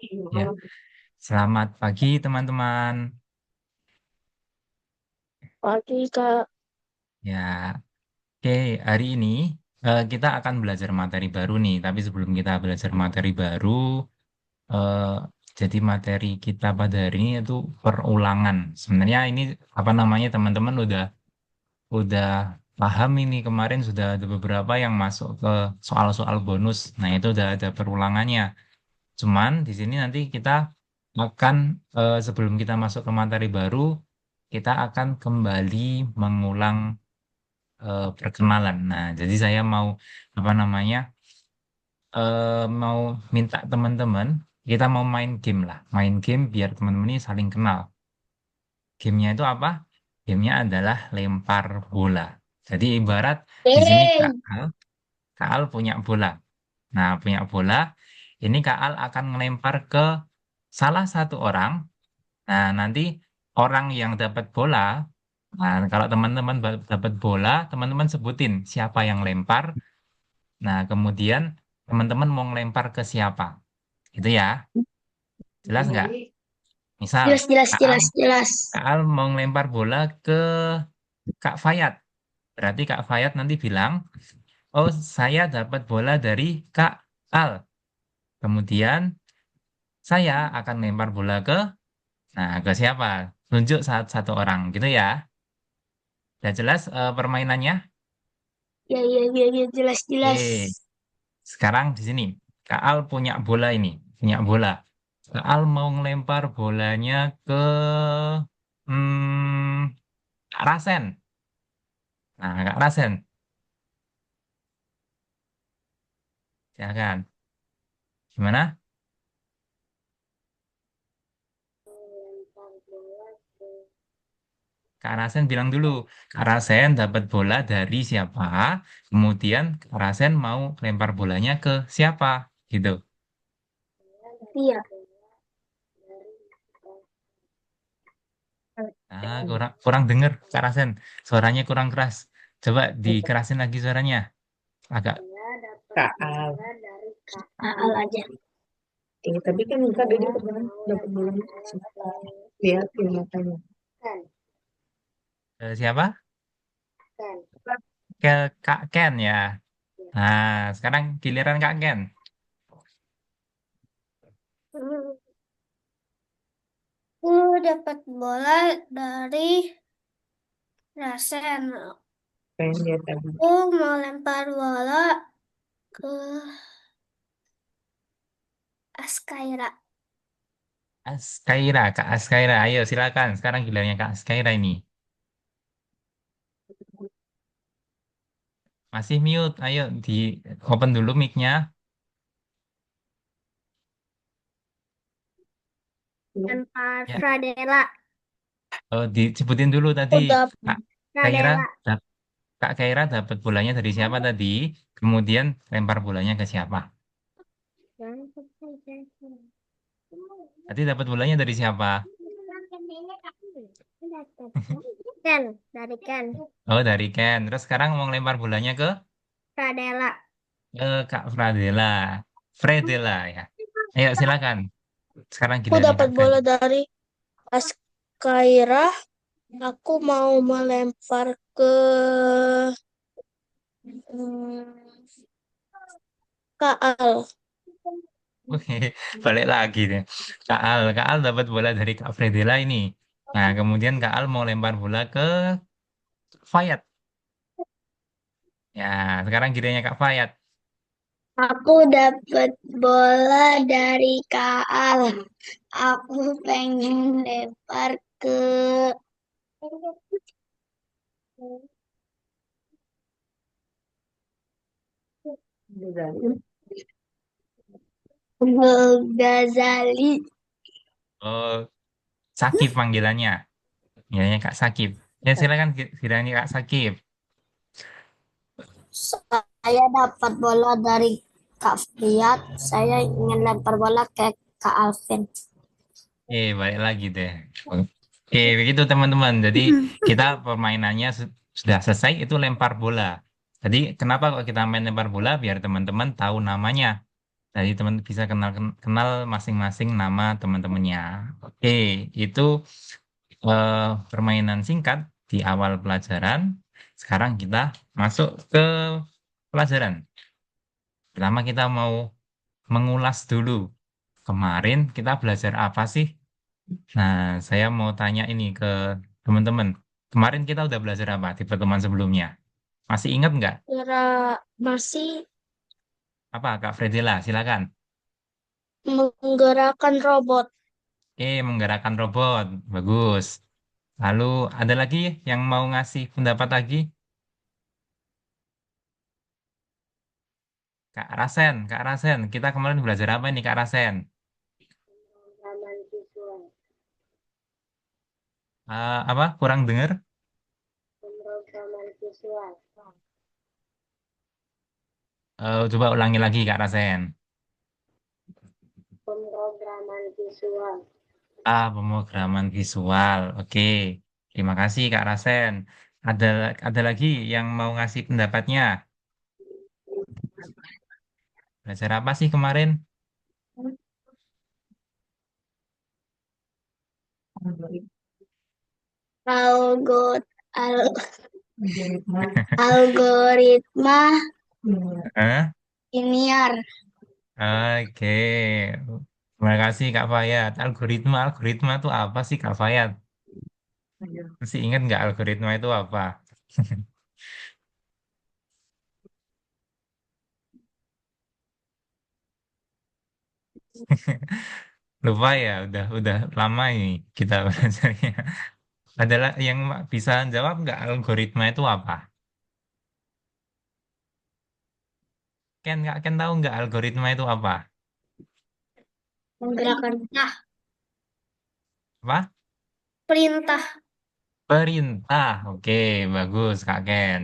Ya, selamat pagi teman-teman. Pagi, Kak. Ya, oke, hari ini kita akan belajar materi baru nih. Tapi sebelum kita belajar materi baru, eh, jadi materi kita pada hari ini itu perulangan. Sebenarnya ini apa namanya teman-teman udah paham ini kemarin sudah ada beberapa yang masuk ke soal-soal bonus. Nah, itu udah ada perulangannya. Cuman di sini nanti kita akan sebelum kita masuk ke materi baru, kita akan kembali mengulang perkenalan. Nah, jadi saya mau apa namanya mau minta teman-teman kita mau main game lah, main game biar teman-teman ini saling kenal. Gamenya itu apa? Gamenya adalah lempar bola. Jadi ibarat di sini Yeay. Kak Al punya bola. Nah, punya bola, ini Kak Al akan melempar ke salah satu orang. Nah, nanti orang yang dapat bola, nah kalau teman-teman dapat bola, teman-teman sebutin siapa yang lempar. Nah, kemudian teman-teman mau ngelempar ke siapa. Gitu ya. Jelas nggak? Misal, Jelas, jelas, Kak Al, jelas, jelas. Kak Al mau ngelempar bola ke Kak Fayat. Berarti Kak Fayat nanti bilang, oh saya dapat bola dari Kak Al. Kemudian saya akan lempar bola ke siapa? Tunjuk satu orang. Gitu ya. Udah jelas permainannya? Ya, ya, ya, ya, jelas, jelas. Oke. Sekarang di sini, Kak Al punya bola ini, punya bola. Kak Al mau ngelempar bolanya ke Kak Rasen. Nah, Kak Rasen, silakan. Gimana? Kak Rasen bilang dulu, Kak Rasen dapat bola dari siapa? Kemudian Kak Rasen mau lempar bolanya ke siapa? Gitu. Iya. Ah, kurang kurang dengar Kak Rasen. Suaranya kurang keras. Coba dikerasin lagi suaranya. Agak. KL. AL aja. Tapi kan Kak Dede kemarin dapat bulan lihat di matanya. Siapa? Ke Kak Ken ya. Nah, sekarang giliran Kak Ken. Aku dapat bola dari Rasen. Aku mau lempar bola ke Askaira. Askaira, Kak Askaira. Ayo silakan. Sekarang gilirannya Kak Askaira ini. Masih mute. Ayo di open dulu mic-nya. Lempar Ya. Pradela. Oh, disebutin dulu tadi. Udah Kak Kaira, Pradela. dap- Kak Kaira dapat bolanya dari siapa tadi? Kemudian lempar bolanya ke siapa? Tadi dapat bolanya dari siapa? Ken, dari Ken. Oh, dari Ken. Terus sekarang mau lempar bolanya Pradela. ke Kak Fradela. Fredela ya. Ayo silakan. Sekarang Aku gilirannya dapat Kak bola Fredela. dari Askaira. Aku mau melempar ke hmm, Kak Al. Oke, balik lagi deh. Kak Al dapat bola dari Kak Fredela ini. Nah, kemudian Kak Al mau lempar bola ke Fayat. Ya, sekarang gilirannya Kak Fayat. Aku dapat bola dari Kak Al. Aku pengen lempar ke Ghazali. Oh, Sakib panggilannya. Gilirannya Kak Sakib. Ya, silakan gilirannya Kak Sakib. Saya dapat bola dari Kak Fiat. Saya ingin lempar bola ke Kak Alvin. Balik lagi deh. Oke, begitu teman-teman. Jadi kita permainannya sudah selesai, itu lempar bola. Jadi kenapa kok kita main lempar bola? Biar teman-teman tahu namanya. Jadi teman bisa kenal kenal masing-masing nama teman-temannya. Oke, itu permainan singkat di awal pelajaran. Sekarang kita masuk ke pelajaran. Pertama kita mau mengulas dulu. Kemarin kita belajar apa sih? Nah, saya mau tanya ini ke teman-teman. Kemarin kita udah belajar apa di pertemuan sebelumnya? Masih ingat nggak? Kira masih Apa, Kak Fredila? Silakan. menggerakkan robot. Oke, menggerakkan robot. Bagus. Lalu ada lagi yang mau ngasih pendapat lagi? Kak Rasen, kita kemarin belajar apa ini Kak Rasen? Pemrograman visual. Apa? Kurang dengar? Pemrograman visual. Coba ulangi lagi Kak Rasen. Pemrograman visual. Pemrograman visual. Oke, terima kasih Kak Rasen. Ada ada lagi yang mau ngasih pendapatnya? Belajar apa sih kemarin? Algot al algoritma Eh? linear. Oke, terima kasih Kak Fayat. Algoritma itu apa sih Kak Fayat? Masih ingat nggak algoritma itu apa? Lupa ya, udah lama ini kita belajarnya. Adalah yang bisa jawab nggak algoritma itu apa? Ken tahu nggak algoritma itu apa? Menggerakkan Apa? perintah. Perintah. Oke, bagus Kak Ken.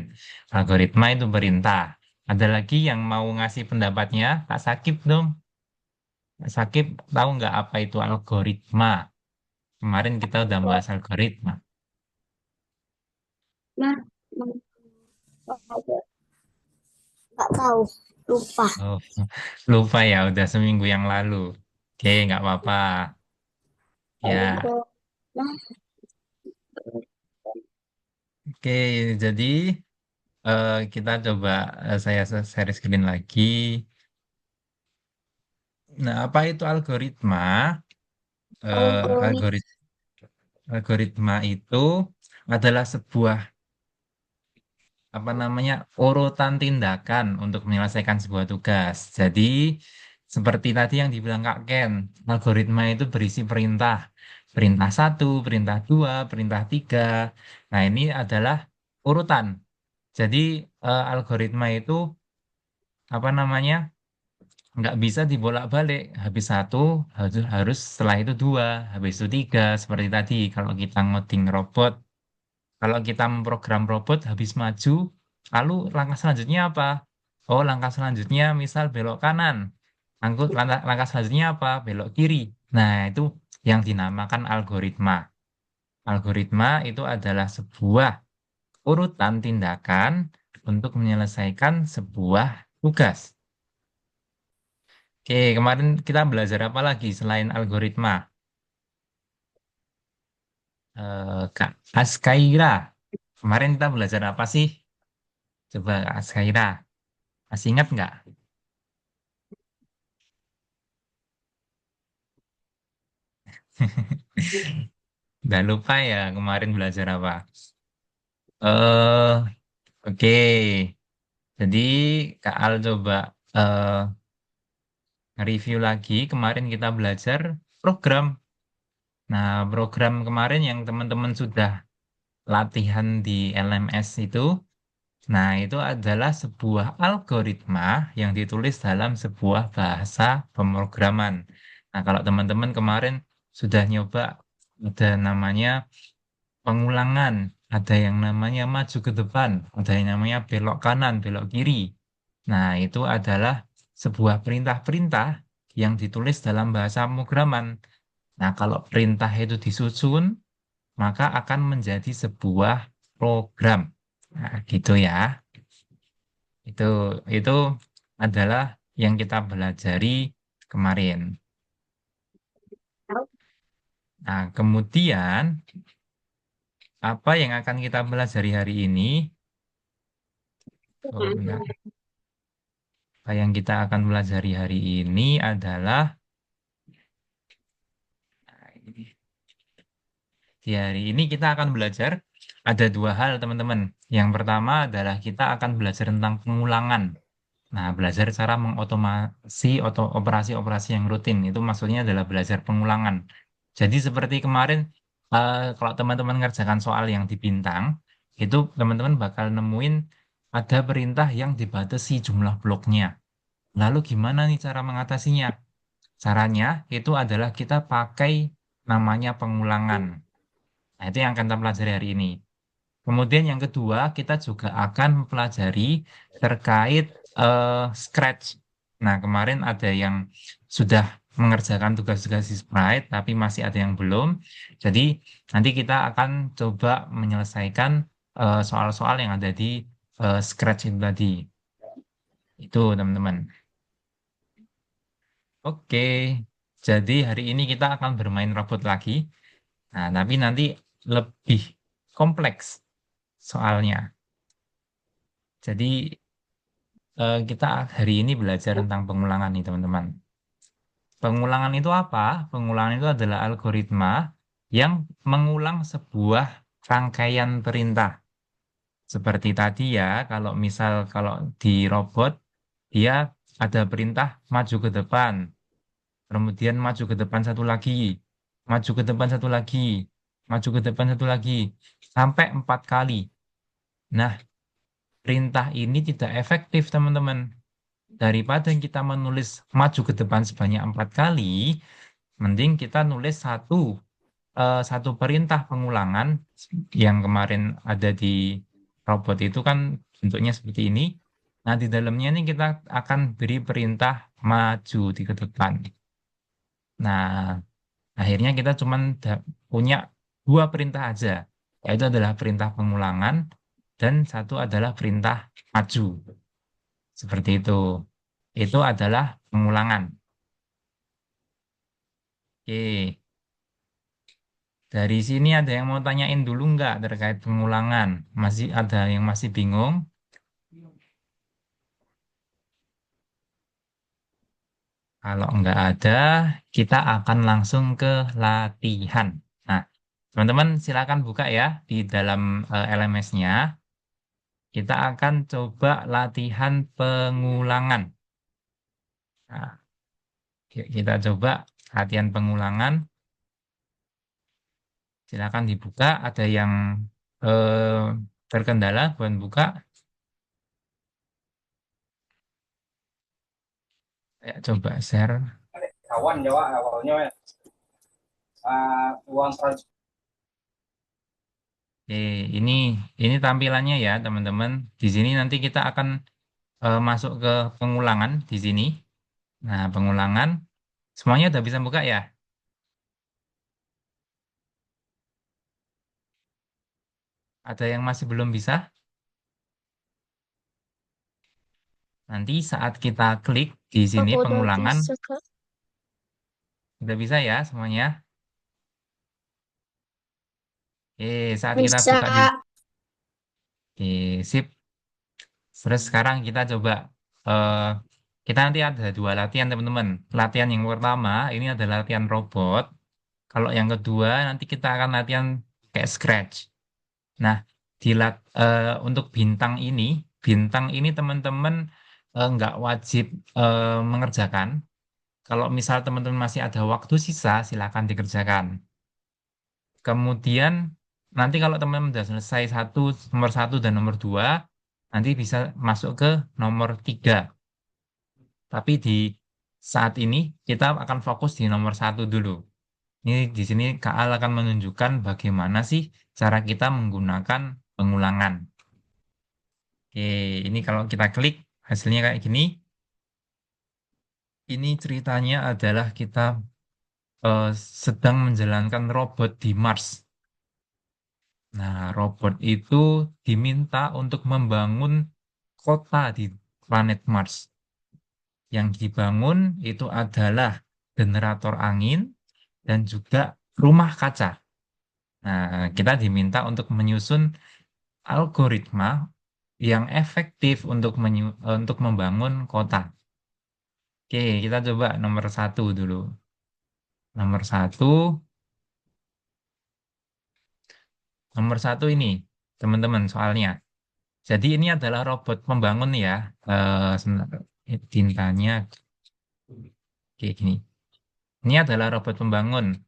Algoritma itu perintah. Ada lagi yang mau ngasih pendapatnya? Kak Sakip dong. Kak Sakip tahu nggak apa itu algoritma? Kemarin kita udah bahas algoritma. Nah, nggak tahu, lupa. Oh, lupa ya, udah seminggu yang lalu. Oke, nggak apa-apa. Ya, Algo, nah, oke. Jadi kita coba saya share screen lagi. Nah, apa itu algoritma? Eh, algoritma. algorit- Algoritma itu adalah sebuah apa namanya urutan tindakan untuk menyelesaikan sebuah tugas. Jadi seperti tadi yang dibilang Kak Ken, algoritma itu berisi perintah. Perintah satu, perintah dua, perintah tiga. Nah ini adalah urutan. Jadi algoritma itu apa namanya nggak bisa dibolak-balik. Habis satu harus setelah itu dua, habis itu tiga. Seperti tadi kalau kita ngoding robot. Kalau kita memprogram robot habis maju, lalu langkah selanjutnya apa? Oh, langkah selanjutnya misal belok kanan. Langkah selanjutnya apa? Belok kiri. Nah, itu yang dinamakan algoritma. Algoritma itu adalah sebuah urutan tindakan untuk menyelesaikan sebuah tugas. Oke, kemarin kita belajar apa lagi selain algoritma? Kak Askaira, kemarin kita belajar apa sih? Coba Kak Askaira, masih ingat nggak? Udah lupa ya kemarin belajar apa? Oke. Jadi Kak Al coba eh review lagi. Kemarin kita belajar program. Nah, program kemarin yang teman-teman sudah latihan di LMS itu, nah itu adalah sebuah algoritma yang ditulis dalam sebuah bahasa pemrograman. Nah, kalau teman-teman kemarin sudah nyoba ada namanya pengulangan, ada yang namanya maju ke depan, ada yang namanya belok kanan, belok kiri. Nah, itu adalah sebuah perintah-perintah yang ditulis dalam bahasa pemrograman. Nah, kalau perintah itu disusun, maka akan menjadi sebuah program. Nah, gitu ya. Itu itu adalah yang kita pelajari kemarin. Nah, kemudian apa yang akan kita pelajari hari ini? Oh, bentar. Apa yang kita akan pelajari hari ini adalah nah, di hari ini kita akan belajar ada dua hal, teman-teman. Yang pertama adalah kita akan belajar tentang pengulangan. Nah, belajar cara mengotomasi operasi-operasi yang rutin. Itu maksudnya adalah belajar pengulangan. Jadi seperti kemarin, kalau teman-teman ngerjakan soal yang di bintang, itu teman-teman bakal nemuin ada perintah yang dibatasi jumlah bloknya. Lalu gimana nih cara mengatasinya? Caranya itu adalah kita pakai namanya pengulangan. Nah, itu yang akan kita pelajari hari ini. Kemudian yang kedua, kita juga akan mempelajari terkait Scratch. Nah, kemarin ada yang sudah mengerjakan tugas-tugas di Sprite, tapi masih ada yang belum. Jadi, nanti kita akan coba menyelesaikan soal-soal yang ada di Scratch itu tadi. Itu, teman-teman. Oke, jadi hari ini kita akan bermain robot lagi. Nah, tapi nanti lebih kompleks soalnya. Jadi kita hari ini belajar tentang pengulangan nih teman-teman. Pengulangan itu apa? Pengulangan itu adalah algoritma yang mengulang sebuah rangkaian perintah. Seperti tadi ya, kalau di robot dia ada perintah maju ke depan, kemudian maju ke depan satu lagi, maju ke depan satu lagi, maju ke depan satu lagi, sampai 4 kali. Nah, perintah ini tidak efektif teman-teman. Daripada kita menulis maju ke depan sebanyak 4 kali, mending kita nulis satu perintah pengulangan yang kemarin ada di robot itu kan bentuknya seperti ini. Nah, di dalamnya ini kita akan beri perintah maju di ke depan. Nah, akhirnya kita cuma punya dua perintah aja, yaitu adalah perintah pengulangan dan satu adalah perintah maju. Seperti itu. Itu adalah pengulangan. Oke, dari sini ada yang mau tanyain dulu nggak terkait pengulangan? Masih ada yang masih bingung? Kalau nggak ada, kita akan langsung ke latihan. Nah, teman-teman silakan buka ya di dalam LMS-nya. Kita akan coba latihan pengulangan. Nah, kita coba latihan pengulangan. Silakan dibuka. Ada yang eh, terkendala buat buka? Ya, coba share. Kawan Jawa awalnya uang transfer. Oke, ini ini tampilannya ya teman-teman. Di sini nanti kita akan masuk ke pengulangan di sini. Nah, pengulangan semuanya udah bisa buka ya. Ada yang masih belum bisa? Nanti saat kita klik di sini Aku udah pengulangan bisa, Kak. udah bisa ya semuanya. Saat kita Bisa. buka di sip. Terus sekarang kita coba eh kita nanti ada dua latihan teman-teman. Latihan yang pertama ini adalah latihan robot. Kalau yang kedua nanti kita akan latihan kayak Scratch. Nah, untuk bintang ini teman-teman nggak wajib mengerjakan. Kalau misal teman-teman masih ada waktu sisa, silakan dikerjakan. Kemudian nanti kalau teman-teman sudah selesai nomor satu dan nomor dua, nanti bisa masuk ke nomor tiga. Tapi di saat ini kita akan fokus di nomor satu dulu. Ini di sini KA akan menunjukkan bagaimana sih cara kita menggunakan pengulangan. Oke, ini kalau kita klik hasilnya kayak gini. Ini ceritanya adalah kita eh, sedang menjalankan robot di Mars. Nah, robot itu diminta untuk membangun kota di planet Mars. Yang dibangun itu adalah generator angin dan juga rumah kaca. Nah, kita diminta untuk menyusun algoritma yang efektif untuk membangun kota. Oke, kita coba nomor satu dulu. Nomor satu, nomor satu ini, teman-teman, soalnya. Jadi ini adalah robot pembangun ya. Sebentar, tintanya kayak gini. Ini adalah robot pembangun.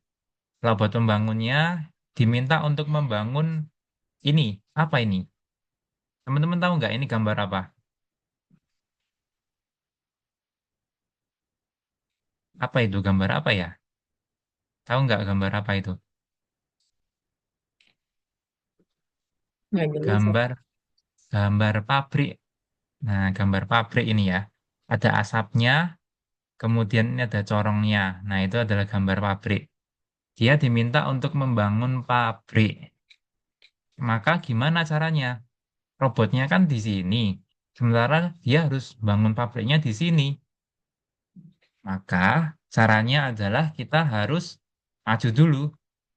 Robot pembangunnya diminta untuk membangun ini. Apa ini? Teman-teman tahu nggak ini gambar apa? Apa itu gambar apa ya? Tahu nggak gambar apa itu? Nggak jelas ya. Gambar gambar pabrik. Nah, gambar pabrik ini ya. Ada asapnya, kemudian ini ada corongnya. Nah, itu adalah gambar pabrik. Dia diminta untuk membangun pabrik. Maka gimana caranya? Robotnya kan di sini. Sementara dia harus bangun pabriknya di sini. Maka caranya adalah kita harus maju dulu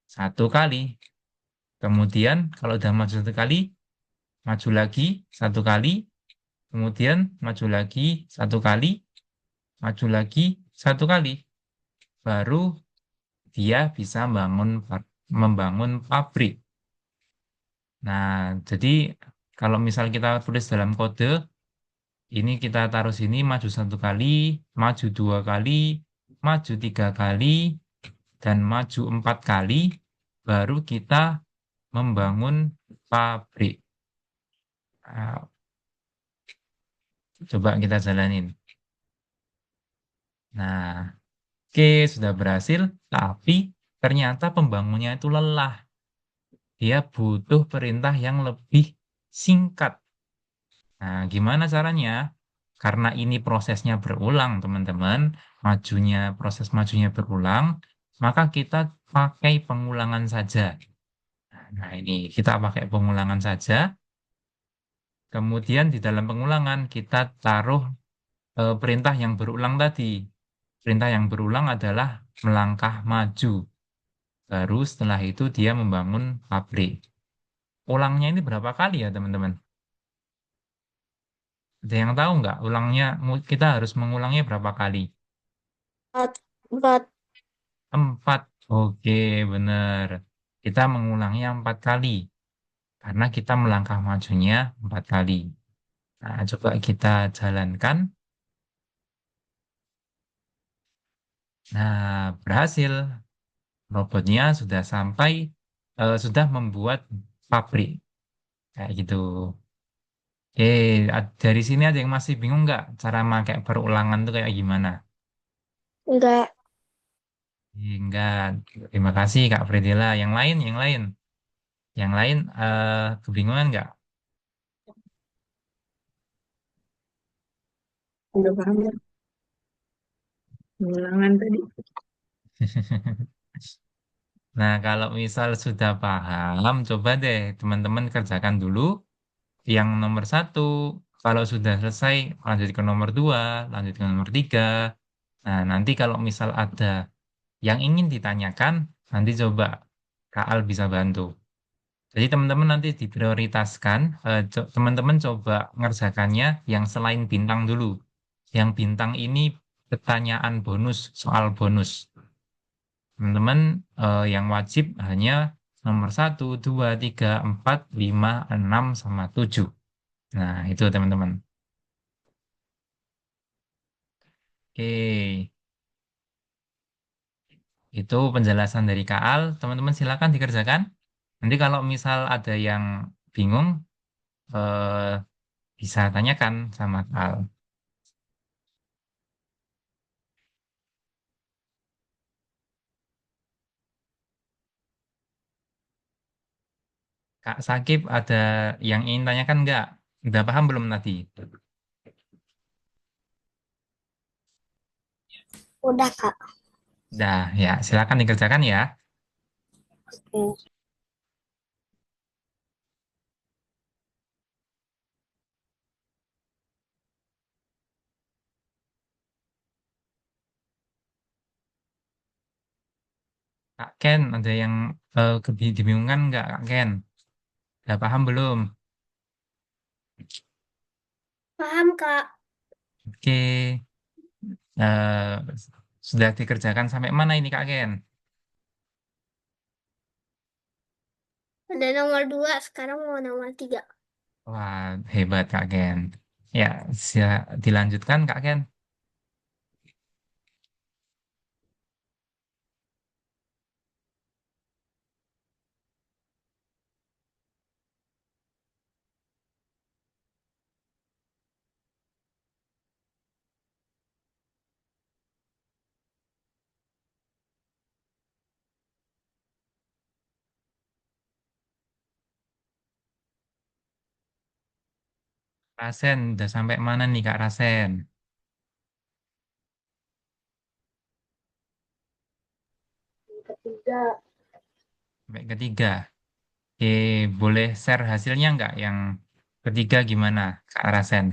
satu kali. Kemudian kalau udah maju satu kali, maju lagi satu kali. Kemudian maju lagi satu kali, maju lagi satu kali. Baru dia bisa membangun pabrik. Nah, jadi kalau misal kita tulis dalam kode, ini kita taruh sini maju satu kali, maju dua kali, maju tiga kali, dan maju empat kali, baru kita membangun pabrik. Nah, coba kita jalanin. Nah, oke, sudah berhasil, tapi ternyata pembangunnya itu lelah. Dia butuh perintah yang lebih singkat. Nah, gimana caranya? Karena ini prosesnya berulang, teman-teman, proses majunya berulang, maka kita pakai pengulangan saja. Nah, ini kita pakai pengulangan saja. Kemudian di dalam pengulangan kita taruh perintah yang berulang tadi. Perintah yang berulang adalah melangkah maju. Baru setelah itu dia membangun pabrik. Ulangnya ini berapa kali ya, teman-teman? Ada yang tahu nggak? Kita harus mengulangnya berapa kali? Empat, empat. Empat. Oke, benar. Kita mengulangnya empat kali. Karena kita melangkah majunya empat kali. Nah, coba kita jalankan. Nah, berhasil. Robotnya sudah sudah membuat pabrik. Kayak gitu. Dari sini ada yang masih bingung nggak cara pakai perulangan itu kayak gimana? Enggak. Enggak. Terima kasih Kak Fredela. Yang lain kebingungan nggak? Udah paham ya. Ulangan tadi. Nah, kalau misal sudah paham, coba deh teman-teman kerjakan dulu yang nomor satu. Kalau sudah selesai, lanjut ke nomor dua, lanjut ke nomor tiga. Nah, nanti kalau misal ada yang ingin ditanyakan, nanti coba Kak Al bisa bantu. Jadi teman-teman nanti diprioritaskan, teman-teman coba ngerjakannya yang selain bintang dulu. Yang bintang ini pertanyaan bonus, soal bonus. Teman-teman yang wajib hanya nomor satu, 2, 3, 4, 5, 6, sama 7. Nah, itu teman-teman. Oke, itu penjelasan dari Kak Al. Teman-teman silakan dikerjakan. Nanti kalau misal ada yang bingung, eh, bisa tanyakan sama Kak Al. Kak Sakib ada yang ingin tanyakan nggak? Udah paham belum tadi? Udah, Kak. Dah, ya silakan dikerjakan ya. Oke. Kak Ken, ada yang kebingungan nggak Kak Ken? Udah paham belum? Paham, Kak. Oke, eh, sudah dikerjakan sampai mana ini Kak Ken? Ada nomor 2, sekarang mau nomor 3. Wah, hebat Kak Ken. Ya, dilanjutkan Kak Ken. Rasen, udah sampai mana nih Kak Rasen? Ketiga. Sampai ketiga. Oke, boleh share hasilnya nggak? Yang ketiga gimana Kak Rasen?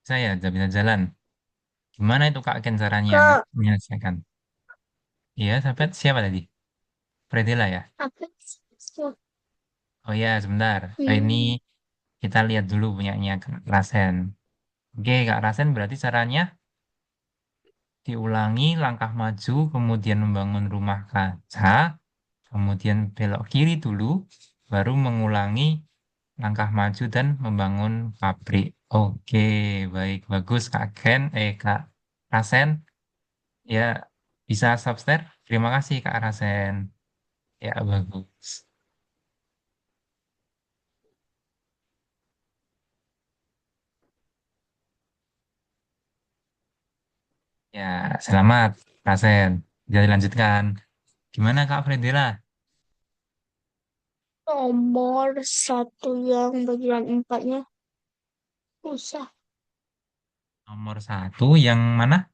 Saya udah bisa jalan. Gimana itu Kak Ken caranya Kak, menyelesaikan? Iya, sampai siapa tadi? Predela ya? apa sih? Oh ya, sebentar. Ini Hmm. kita lihat dulu punyanya Kak Rasen. Oke, Kak Rasen berarti caranya diulangi langkah maju, kemudian membangun rumah kaca, kemudian belok kiri dulu, baru mengulangi langkah maju dan membangun pabrik. Oke, baik, bagus Kak Ken, Kak Rasen. Ya, bisa subscribe. Terima kasih Kak Rasen. Ya, bagus. Ya, selamat Rasen. Jadi lanjutkan. Gimana Kak Fredila? Nomor 1 yang bagian empatnya susah. Nomor satu yang mana?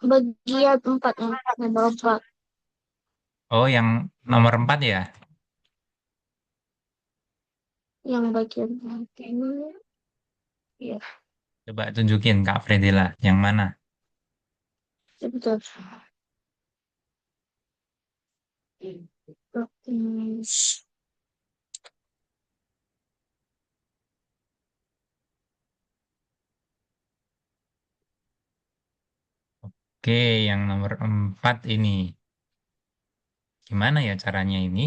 Bagian 4, nomor 4. Oh, yang nomor 4 ya. Yang bagian empatnya, ya, Coba tunjukin Kak Fredila. Yang mana? betul. Hmm. Oke, yang nomor 4 ini. Gimana ya caranya ini?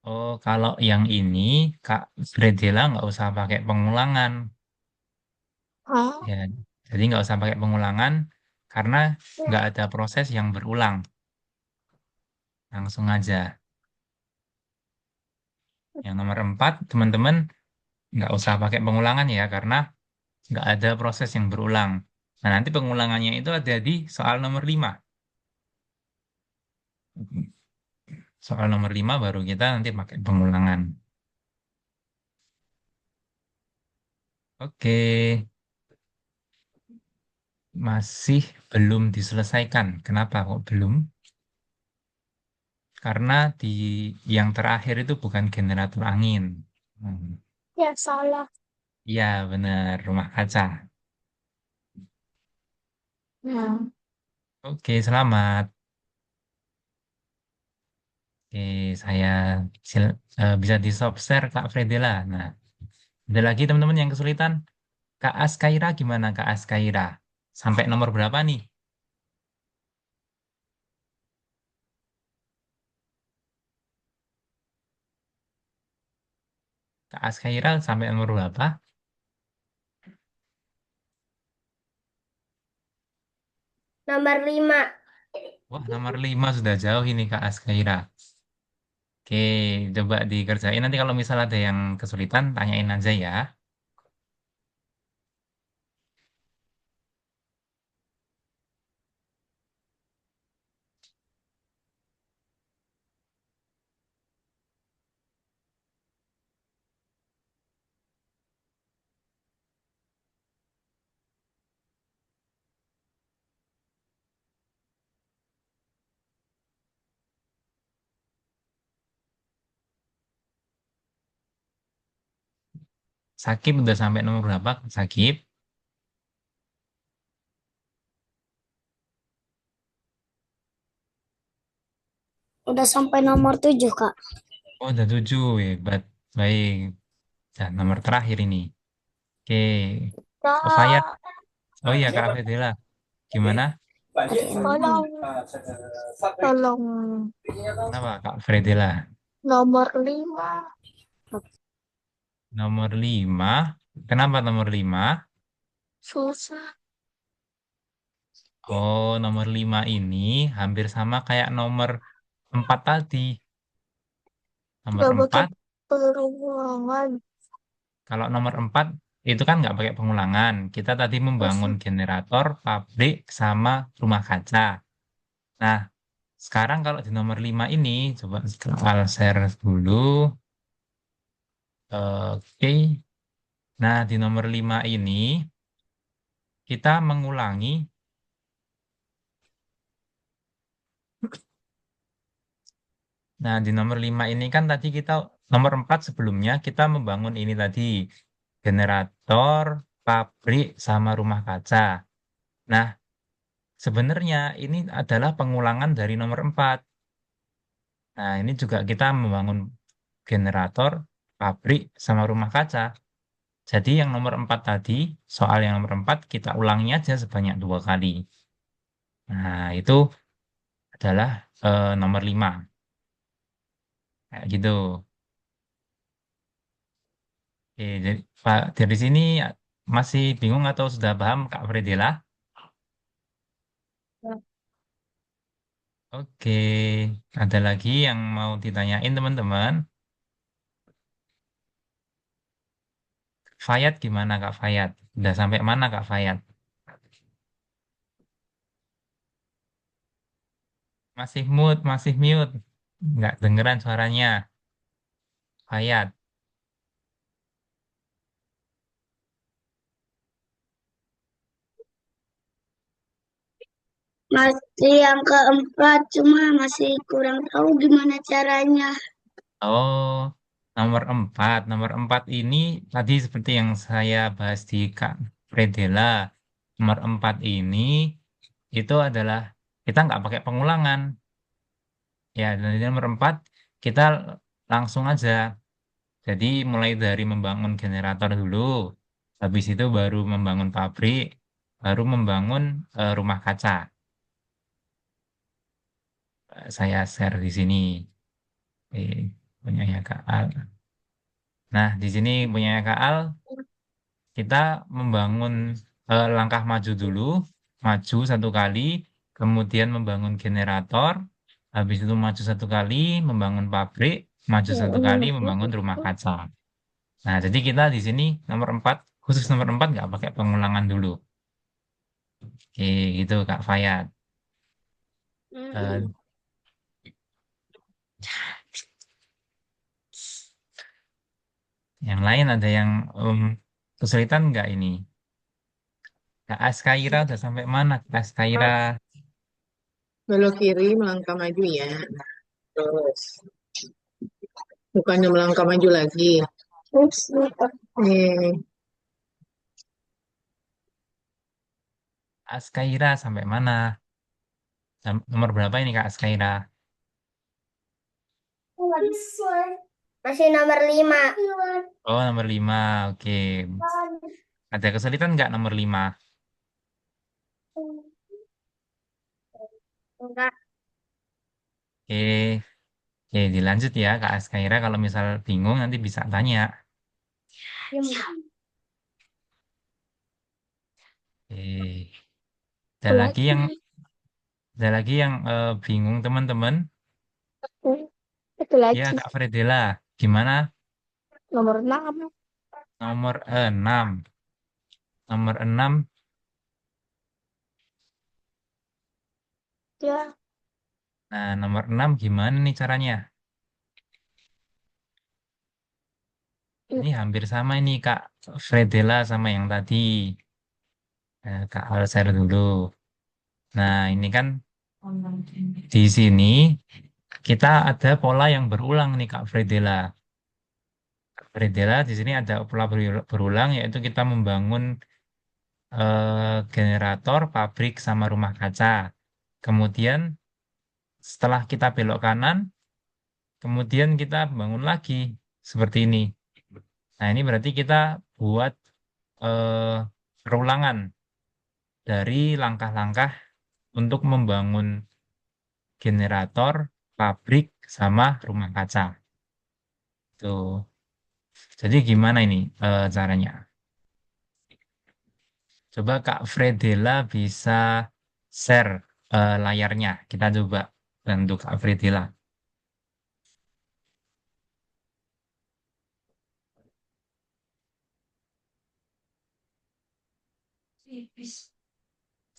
Oh, kalau yang ini Kak Fredila nggak usah pakai pengulangan. Hah? Ya, jadi nggak usah pakai pengulangan karena nggak ada proses yang berulang. Langsung aja. Yang nomor 4, teman-teman nggak usah pakai pengulangan ya karena nggak ada proses yang berulang. Nah, nanti pengulangannya itu ada di soal nomor 5. Soal nomor 5 baru kita nanti pakai pengulangan. Oke, masih belum diselesaikan. Kenapa kok belum? Karena di yang terakhir itu bukan generator angin. Hmm. Ya, salah. Iya, benar, rumah kaca. Ya. Oke, selamat. Oke, saya bisa di stop share Kak Fredela. Nah, ada lagi teman-teman yang kesulitan. Kak Askaira gimana Kak Askaira? Sampai nomor berapa nih? Kak Askaira sampai nomor berapa? Nomor 5. Wah, nomor 5 sudah jauh ini Kak Askaira. Oke, coba dikerjain. Nanti kalau misal ada yang kesulitan, tanyain aja ya. Sakib udah sampai nomor berapa? Sakib? Udah sampai nomor 7, Kak. Oh, udah 7. Hebat. Baik. Dan nomor terakhir ini. Oke. Fayat. Kak, Oh iya, Kak Fedela. Gimana? tolong, tolong Kenapa, Kak Fredela? nomor 5. Nomor 5. Kenapa nomor 5? Susah. Oh, nomor 5 ini hampir sama kayak nomor 4 tadi. Nomor Gak pakai 4, peruangan. kalau nomor 4 itu kan nggak pakai pengulangan. Kita tadi membangun generator, pabrik, sama rumah kaca. Nah, sekarang kalau di nomor 5 ini, coba Al share dulu. Oke. Nah, di nomor 5 ini, kita mengulangi. Nah, di nomor 5 ini kan tadi kita, nomor 4 sebelumnya kita membangun ini tadi, generator, pabrik, sama rumah kaca. Nah, sebenarnya ini adalah pengulangan dari nomor 4. Nah, ini juga kita membangun generator, pabrik, sama rumah kaca. Jadi yang nomor 4 tadi, soal yang nomor 4 kita ulangi aja sebanyak 2 kali. Nah, itu adalah nomor 5. Kayak gitu. Oke, jadi Pak dari sini masih bingung atau sudah paham Kak Fredela? Oke, ada lagi yang mau ditanyain teman-teman? Fayat gimana Kak Fayat? Udah sampai mana Kak Fayat? Masih mute. Nggak dengeran suaranya. Fayat. Masih yang keempat, cuma masih kurang tahu gimana caranya. Oh, nomor 4. Nomor 4 ini tadi seperti yang saya bahas di Kak Fredela. Nomor 4 ini itu adalah kita nggak pakai pengulangan. Ya, dan di nomor 4 kita langsung aja. Jadi mulai dari membangun generator dulu, habis itu baru membangun pabrik, baru membangun rumah kaca. Saya share di sini. Punyanya Kak Al. Nah, di sini punyanya Kak Al, kita membangun langkah maju dulu, maju 1 kali, kemudian membangun generator, habis itu maju 1 kali, membangun pabrik, maju 1 kali, membangun rumah kaca. Nah, jadi kita di sini nomor 4, khusus nomor 4 nggak pakai pengulangan dulu. Oke, gitu Kak Fayat. Eh, yang lain ada yang kesulitan nggak ini? Kak Askaira udah sampai mana Kak Askaira? Belok kiri melangkah maju ya. Terus bukannya melangkah maju lagi. Ups, Eh, Askaira sampai mana? Nomor berapa ini Kak Askaira? Masih nomor 5. Oh, nomor 5. Oke. Ada kesulitan nggak nomor 5? Enggak. Oke. Oke, dilanjut ya Kak Askaira. Kalau misal bingung nanti bisa tanya. Oke. Ada lagi yang bingung teman-teman? Itu Ya lagi. Kak Fredela. Gimana? Nomor 6. Nomor 6. Nomor 6. Ya. Nah, nomor 6 gimana nih caranya? Ini hampir sama ini Kak Fredela sama yang tadi. Kak Alser dulu. Nah, ini kan di sini kita ada pola yang berulang nih Kak Fredela. Kak Fredela di sini ada pola berulang yaitu kita membangun generator, pabrik sama rumah kaca. Kemudian setelah kita belok kanan, kemudian kita bangun lagi seperti ini. Nah, ini berarti kita buat eh, perulangan dari langkah-langkah untuk membangun generator, pabrik, sama rumah kaca. Tuh. Jadi gimana ini caranya? Coba Kak Fredela bisa share layarnya. Kita coba bantu Kak Fredela.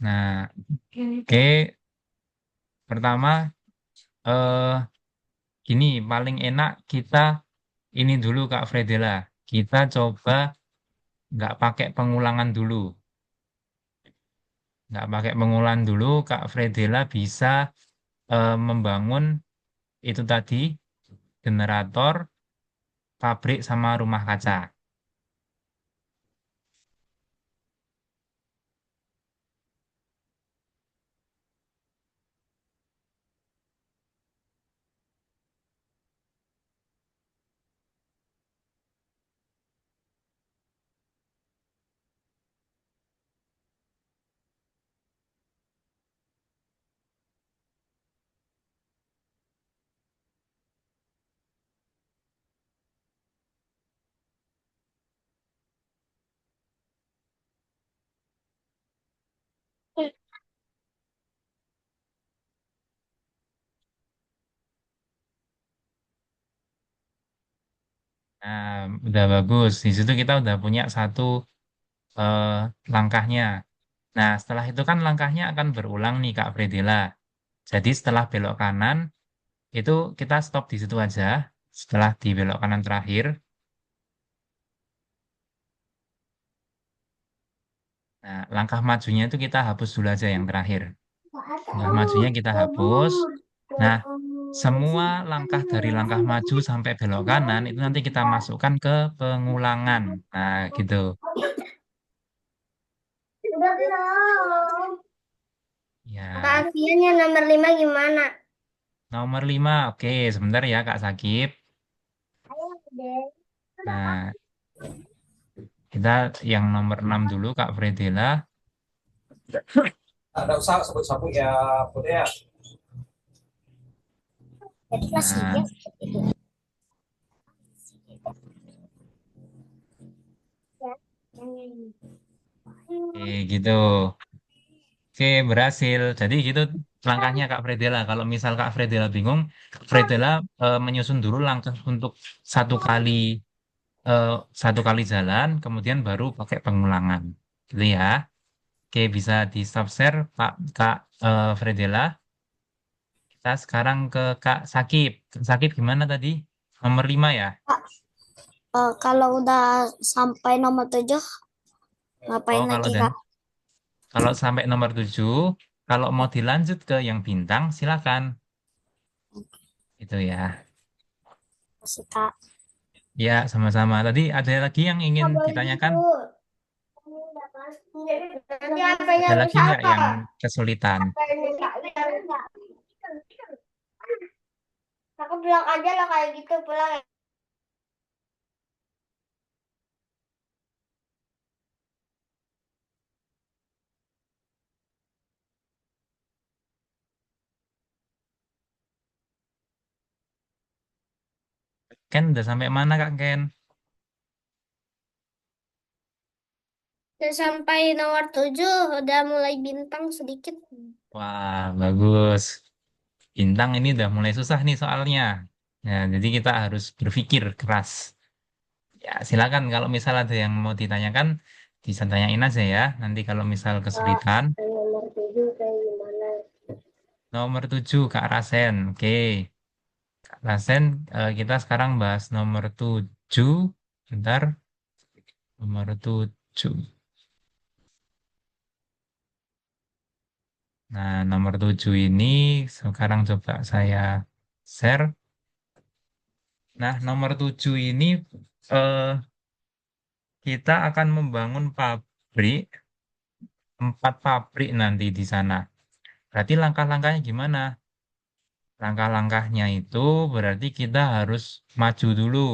Nah, oke. Pertama, eh gini, paling enak kita ini dulu Kak Fredela. Kita coba nggak pakai pengulangan dulu. Nggak pakai pengulangan dulu, Kak Fredela bisa membangun itu tadi, generator, pabrik, sama rumah kaca. Nah, udah bagus. Di situ kita udah punya satu eh, langkahnya. Nah, setelah itu kan langkahnya akan berulang nih, Kak Fredela. Jadi setelah belok kanan, itu kita stop di situ aja. Setelah di belok kanan terakhir, nah, langkah majunya itu kita hapus dulu aja yang terakhir. Langkah majunya kita hapus. Nah, semua langkah dari langkah maju sampai belok kanan itu nanti kita masukkan ke pengulangan. Nah, gitu. Udah belum. Ya, Keasiannya nomor 5 gimana? nomor 5. Oke, sebentar ya Kak Sakip. Ayo deh. Nah, kita yang nomor 6 dulu Kak Fredela. Ada usaha sebut-sebut ya, boleh ya. Jadi Nah, kasihan. oke gitu. Oke, berhasil. Jadi gitu langkahnya Kak Fredela. Kalau misal Kak Fredela bingung, Kak Fredela menyusun dulu langkah untuk satu kali eh, satu kali jalan, kemudian baru pakai pengulangan. Gitu ya. Oke, bisa di stop share Pak Kak Fredela. Kita sekarang ke Kak Sakip. Kak Sakip gimana tadi? Nomor 5 ya? Kalau udah sampai nomor 7, Oh, ngapain lagi, Kak? kalau sampai nomor 7, kalau mau dilanjut ke yang bintang, silakan. Itu ya. Kasih, Kak. Ya, sama-sama. Tadi ada lagi yang ingin Nggak boleh gitu. ditanyakan? Nanti Ada HP-nya lagi rusak nggak apa? yang kesulitan? Aku bilang aja lah kayak gitu pulang ya. Ken udah sampai mana Kak Ken? Udah sampai nomor 7, udah mulai bintang sedikit. Wah, bagus. Bintang ini udah mulai susah nih soalnya. Ya, jadi kita harus berpikir keras. Ya, silakan kalau misal ada yang mau ditanyakan, bisa tanyain aja ya. Nanti kalau misal Kak, kesulitan. nomor 7 kayak gimana? Nomor 7 Kak Rasen. Oke, Kak Rasen, kita sekarang bahas nomor 7. Bentar, nomor 7. Nah, nomor 7 ini sekarang coba saya share. Nah, nomor 7 ini eh, kita akan membangun pabrik, 4 pabrik nanti di sana. Berarti langkah-langkahnya gimana? Langkah-langkahnya itu berarti kita harus maju dulu.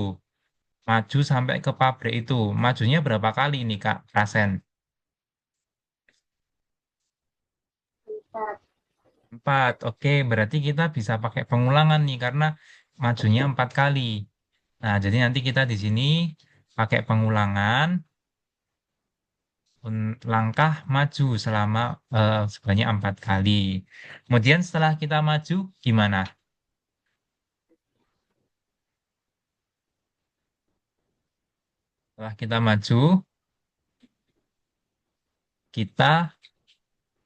Maju sampai ke pabrik itu. Majunya berapa kali nih Kak Rasen? 4. Oke, berarti kita bisa pakai pengulangan nih karena majunya 4 kali. Nah, jadi nanti kita di sini pakai pengulangan langkah maju selama sebanyak 4 kali. Kemudian setelah kita maju, gimana? Setelah kita maju, kita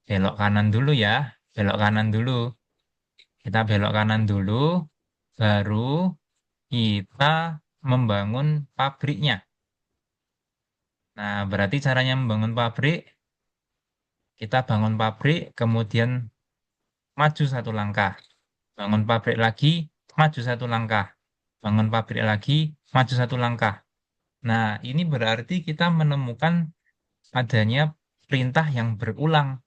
belok kanan dulu ya. Belok kanan dulu. Kita belok kanan dulu, baru kita membangun pabriknya. Nah, berarti caranya membangun pabrik, kita bangun pabrik, kemudian maju satu langkah. Bangun pabrik lagi, maju satu langkah. Bangun pabrik lagi, maju satu langkah. Nah, ini berarti kita menemukan adanya perintah yang berulang.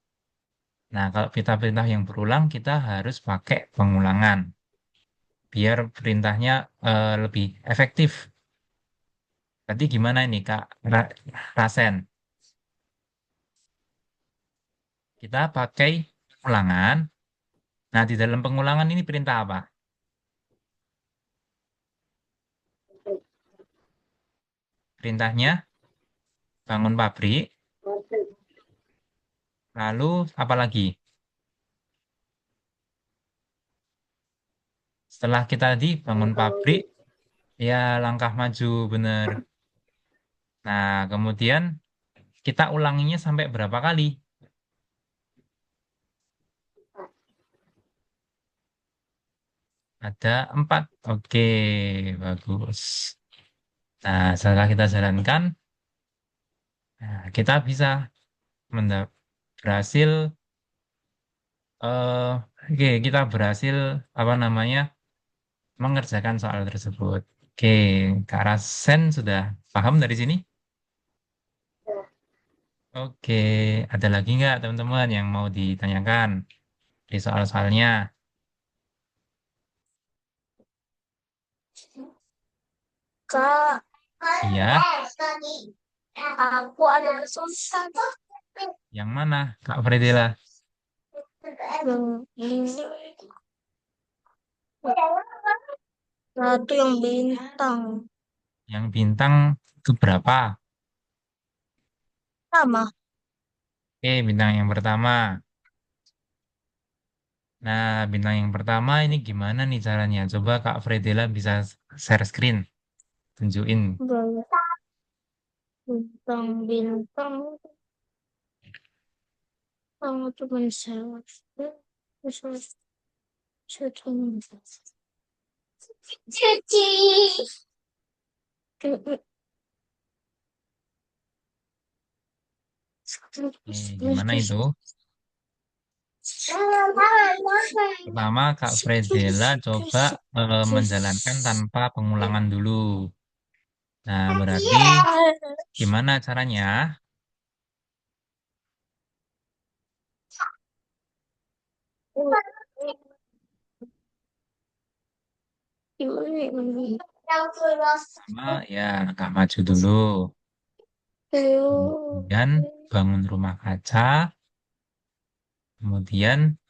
Nah, kalau kita perintah yang berulang, kita harus pakai pengulangan. Biar perintahnya lebih efektif. Berarti gimana ini, Kak Rasen? Kita pakai pengulangan. Nah, di dalam pengulangan ini perintah apa? Perintahnya bangun pabrik, lalu apa lagi? Setelah kita tadi bangun pabrik, ya langkah maju bener. Nah, kemudian kita ulanginya sampai berapa kali? Ada 4. Oke, bagus. Nah, setelah kita jalankan, nah, kita bisa berhasil, eh oke, kita berhasil, apa namanya, mengerjakan soal tersebut. Oke, Kak Rasen sudah paham dari sini? Oke, ada lagi nggak teman-teman yang mau ditanyakan di soal-soalnya? Kak, Iya, aku ada susah. yang mana, Kak Fredela? Yang ini. Satu yang bintang. Yang bintang ke berapa? Sama. Oke, bintang yang pertama. Nah, bintang yang pertama ini gimana nih caranya? Coba Kak Fredela bisa share screen, tunjukin. Bintang-bintang. Kamu tuh mensewa. Cuci. Gimana itu? Pertama, Kak Fredela coba menjalankan tanpa pengulangan dulu. Nah, berarti gimana caranya? Pertama ya langkah maju dulu. Kemudian bangun rumah kaca. Kemudian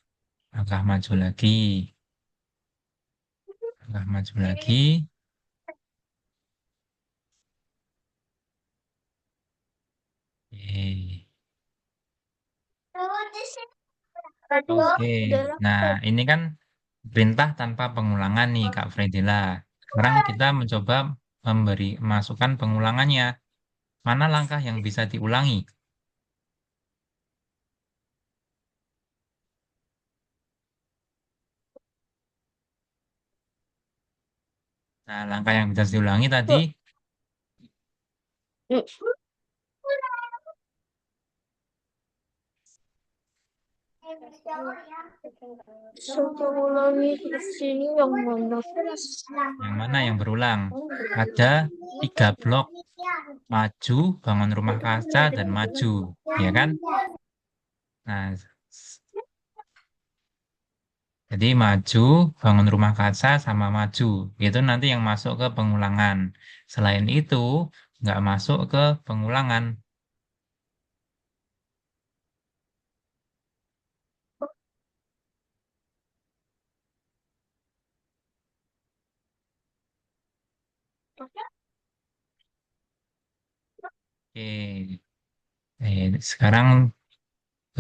langkah maju lagi. Langkah maju lagi. Oke. Oke. Nah, ini kan perintah tanpa pengulangan nih, Kak Fredila. Sekarang kita mencoba memberi masukan pengulangannya. Mana langkah yang bisa diulangi? Nah, langkah yang bisa diulangi tadi, Ulangi di sini yang mana? yang mana yang berulang? Ada 3 blok maju, bangun rumah kaca, dan maju. Ya kan? Nah, jadi maju, bangun rumah kaca, sama maju. Itu nanti yang masuk ke pengulangan. Selain itu, nggak masuk ke pengulangan. Oke. Sekarang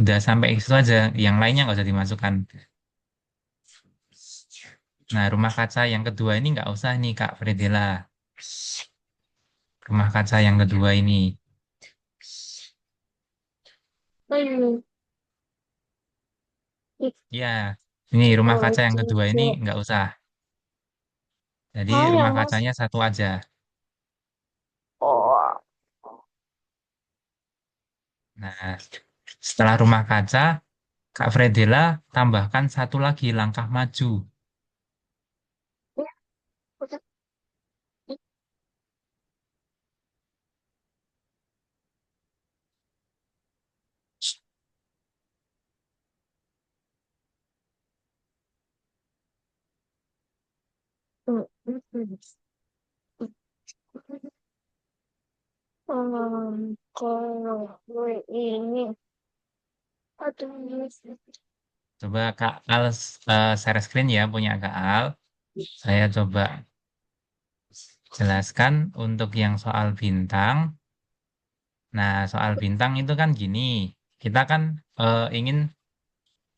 udah sampai itu aja. Yang lainnya nggak usah dimasukkan. Nah, rumah kaca yang kedua ini nggak usah nih, Kak Fredela. Rumah kaca yang kedua ini. Ya, ini rumah kaca yang kedua ini nggak usah. Jadi rumah kacanya satu aja. Nah, setelah rumah kaca, Kak Fredela tambahkan satu lagi langkah maju. Kalau gue ini, aduh, Coba Kak Al share screen ya punya Kak Al. Saya coba jelaskan untuk yang soal bintang. Nah, soal bintang itu kan gini. Kita kan ingin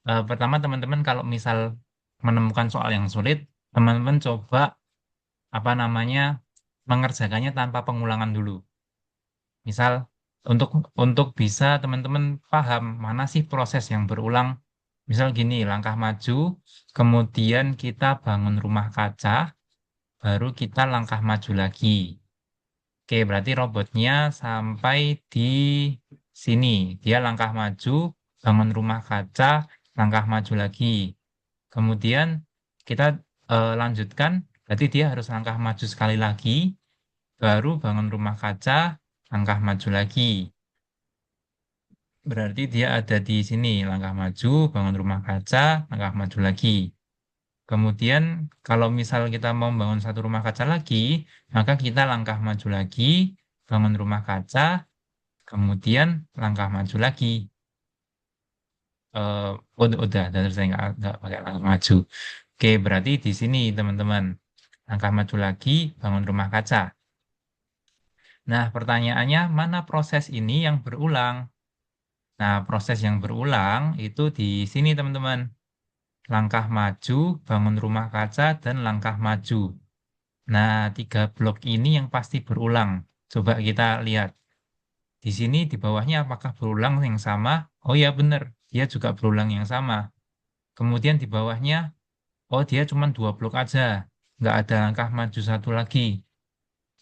pertama teman-teman kalau misal menemukan soal yang sulit, teman-teman coba apa namanya mengerjakannya tanpa pengulangan dulu. Misal untuk bisa teman-teman paham mana sih proses yang berulang. Misal gini, langkah maju, kemudian kita bangun rumah kaca, baru kita langkah maju lagi. Oke, berarti robotnya sampai di sini. Dia langkah maju, bangun rumah kaca, langkah maju lagi. Kemudian kita lanjutkan, berarti dia harus langkah maju sekali lagi, baru bangun rumah kaca, langkah maju lagi. Berarti dia ada di sini, langkah maju, bangun rumah kaca, langkah maju lagi. Kemudian kalau misal kita mau bangun satu rumah kaca lagi, maka kita langkah maju lagi, bangun rumah kaca, kemudian langkah maju lagi. Udah, dan saya nggak pakai langkah maju. Oke, berarti di sini teman-teman, langkah maju lagi, bangun rumah kaca. Nah, pertanyaannya, mana proses ini yang berulang? Nah, proses yang berulang itu di sini teman-teman. Langkah maju, bangun rumah kaca, dan langkah maju. Nah, 3 blok ini yang pasti berulang. Coba kita lihat. Di sini di bawahnya apakah berulang yang sama? Oh ya benar, dia juga berulang yang sama. Kemudian di bawahnya, oh dia cuma 2 blok aja. Nggak ada langkah maju satu lagi.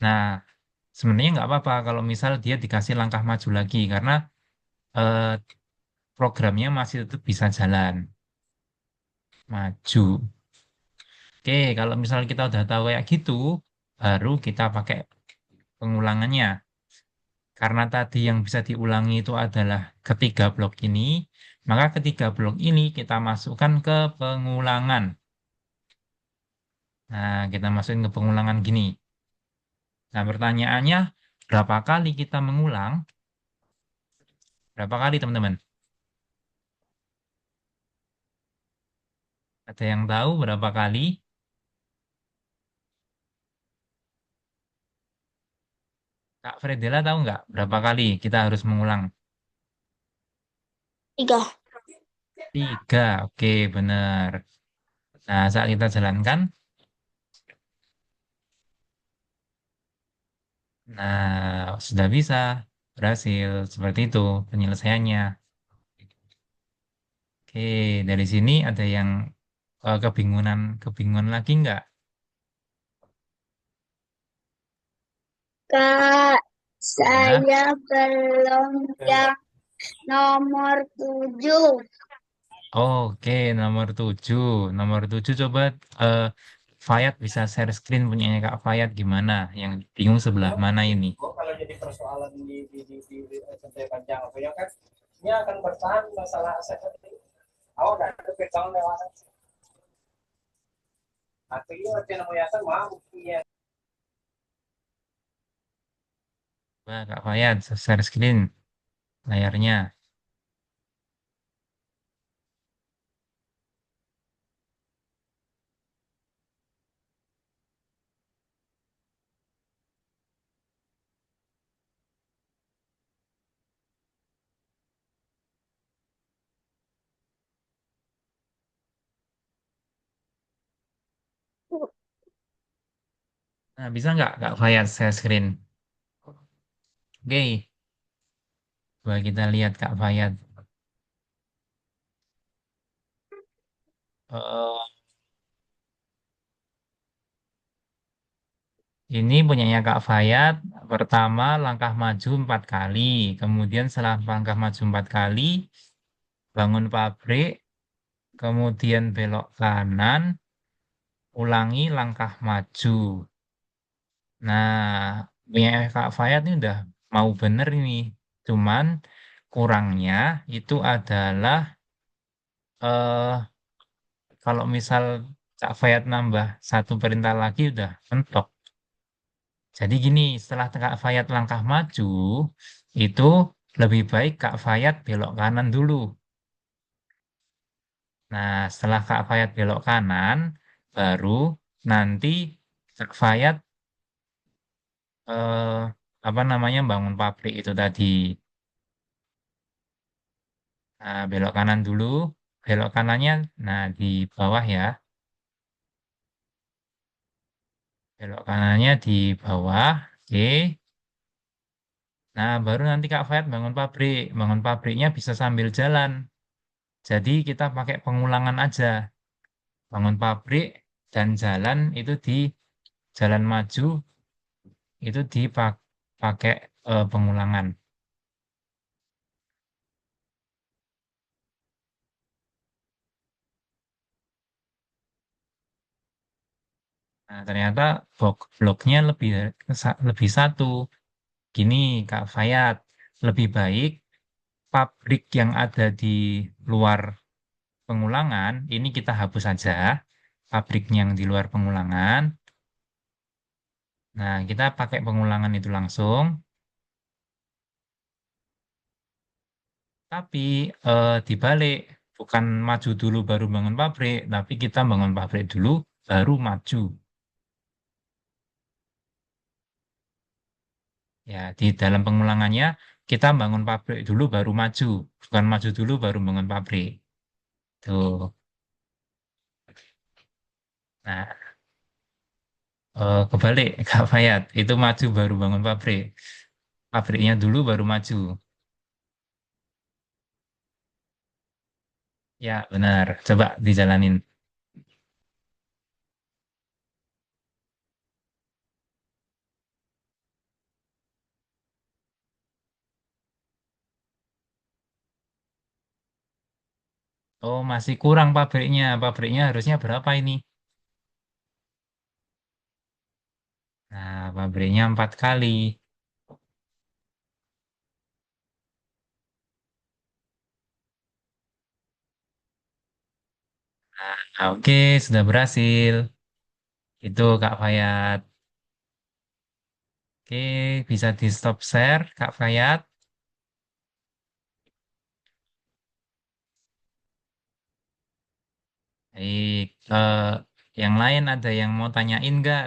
Nah, sebenarnya nggak apa-apa kalau misal dia dikasih langkah maju lagi. Karena eh, programnya masih tetap bisa jalan. Maju. Oke, kalau misal kita udah tahu kayak gitu, baru kita pakai pengulangannya. Karena tadi yang bisa diulangi itu adalah ketiga blok ini, maka ketiga blok ini kita masukkan ke pengulangan. Nah, kita masukin ke pengulangan gini. Nah, pertanyaannya, berapa kali kita mengulang? Berapa kali, teman-teman? Ada yang tahu berapa kali? Kak Fredela tahu nggak berapa kali kita harus mengulang? 3. Tiga, oke benar. Nah, saat kita jalankan, nah sudah bisa berhasil seperti itu penyelesaiannya. Oke, dari sini ada yang kebingungan lagi nggak? Kak, Ya, saya belum yang nomor 7. oke nomor 7. Nomor 7 coba eh, Fayat bisa share screen punyanya Kak Fayat gimana? Yang bingung sebelah mana ini? Gua kalau jadi persoalan di SMP panjang apa ya kan, ini akan bertahan masalah aset ini. Awak nggak ada persoalan lewat. Artinya nanti namanya mau iya. Coba Kak Fayat share screen layarnya. Nah, bisa nggak Kak Fayat share screen? Oke, coba kita lihat Kak Fayat. Eh, ini punyanya Kak Fayat. Pertama, langkah maju 4 kali. Kemudian setelah langkah maju 4 kali, bangun pabrik. Kemudian belok kanan, ulangi langkah maju. Nah, punya Kak Fayat ini udah mau bener ini. Cuman kurangnya itu adalah eh kalau misal Kak Fayat nambah satu perintah lagi udah mentok. Jadi gini, setelah Kak Fayat langkah maju, itu lebih baik Kak Fayat belok kanan dulu. Nah, setelah Kak Fayat belok kanan, baru nanti Kak Fayat eh, apa namanya bangun pabrik itu tadi. Nah, belok kanan dulu, belok kanannya, nah di bawah ya, belok kanannya di bawah. Oke. Nah, baru nanti Kak Fayat bangun pabrik. Bangun pabriknya bisa sambil jalan. Jadi kita pakai pengulangan aja. Bangun pabrik dan jalan itu di jalan maju itu dipakai pengulangan. Nah, ternyata bloknya lebih satu. Gini, Kak Fayat, lebih baik pabrik yang ada di luar pengulangan, ini kita hapus saja. Pabrik yang di luar pengulangan. Nah, kita pakai pengulangan itu langsung. Tapi dibalik, bukan maju dulu baru bangun pabrik, tapi kita bangun pabrik dulu baru maju. Ya, di dalam pengulangannya kita bangun pabrik dulu baru maju, bukan maju dulu baru bangun pabrik. Tuh. Nah, kebalik Kak Fayat, itu maju baru bangun pabrik. Pabriknya dulu baru maju. Ya, benar. Coba dijalanin. Oh, masih kurang pabriknya. Pabriknya harusnya berapa ini? Nah, pabriknya 4 kali. Nah, oke, sudah berhasil. Itu Kak Fayat. Oke, bisa di stop share, Kak Fayat. Baik, yang lain ada yang mau tanyain nggak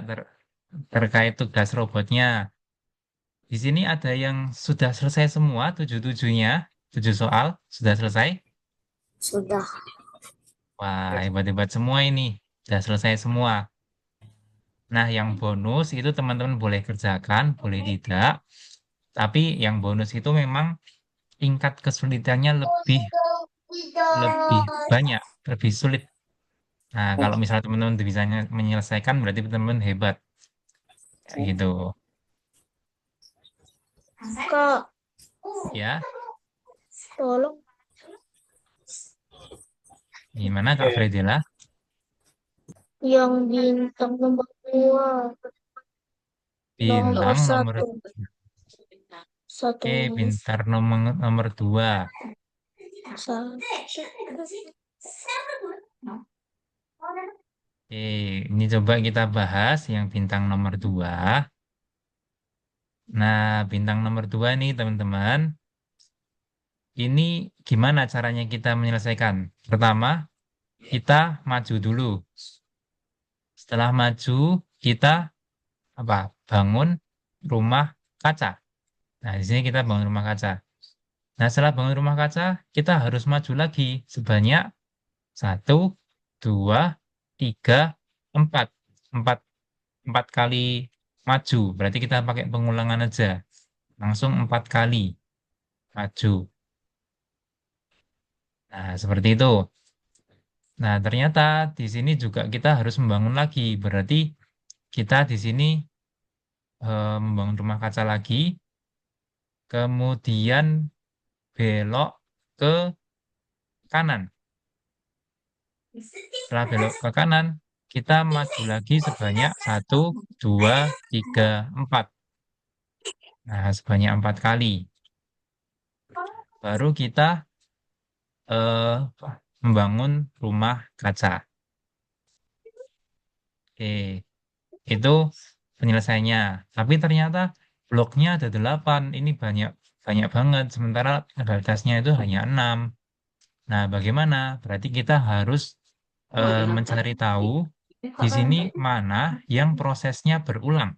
terkait tugas robotnya? Di sini ada yang sudah selesai semua, tujuh-tujuhnya, 7 soal, sudah selesai. Sudah. Wah, hebat-hebat semua ini. Sudah selesai semua. Nah, yang bonus itu teman-teman boleh kerjakan, boleh tidak. Tapi yang bonus itu memang tingkat kesulitannya lebih lebih banyak, lebih sulit. Nah, kalau misalnya teman-teman bisa menyelesaikan, berarti teman-teman hebat. Kayak gitu. Kak, Ya, tolong gimana Kak Fredela? yang bintang nomor 2, nomor Bintang nomor, satu, oke, satunya pintar nomor 2. Oke, ini coba kita bahas yang bintang nomor 2. Nah, bintang nomor 2 nih teman-teman, ini gimana caranya kita menyelesaikan? Pertama, kita maju dulu. Setelah maju, kita apa? Bangun rumah kaca. Nah, di sini kita bangun rumah kaca. Nah, setelah bangun rumah kaca, kita harus maju lagi sebanyak satu, dua, tiga, empat. Empat, empat kali maju. Berarti kita pakai pengulangan aja. Langsung 4 kali maju. Nah, seperti itu. Nah, ternyata di sini juga kita harus membangun lagi. Berarti kita di sini membangun rumah kaca lagi, kemudian belok ke kanan. Setelah belok ke kanan, kita maju lagi sebanyak satu, dua, tiga, empat. Nah, sebanyak 4 kali. Baru kita eh, membangun rumah kaca. Oke, itu penyelesaiannya. Tapi ternyata bloknya ada 8. Ini banyak banyak banget. Sementara batasnya itu hanya 6. Nah, bagaimana? Berarti kita harus mencari tahu di sini mana yang prosesnya berulang.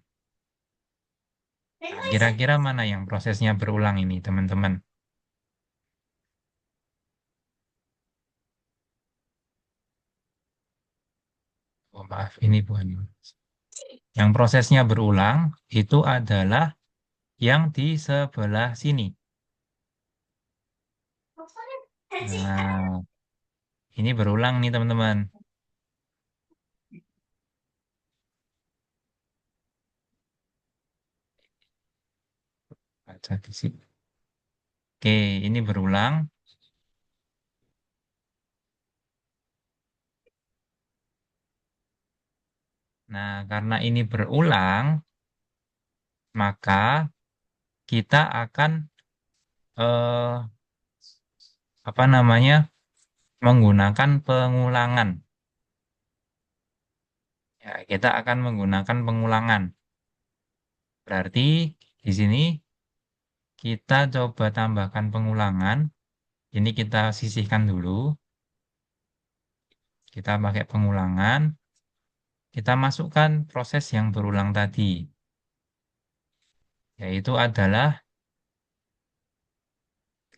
Nah, kira-kira mana yang prosesnya berulang ini, teman-teman? Oh, maaf, ini bukan. Yang prosesnya berulang itu adalah yang di sebelah sini. Nah, ini berulang nih, teman-teman. Baca di sini. Oke, ini berulang. Nah, karena ini berulang, maka kita akan eh, apa namanya menggunakan pengulangan. Ya, kita akan menggunakan pengulangan. Berarti di sini kita coba tambahkan pengulangan. Ini kita sisihkan dulu. Kita pakai pengulangan. Kita masukkan proses yang berulang tadi. Yaitu adalah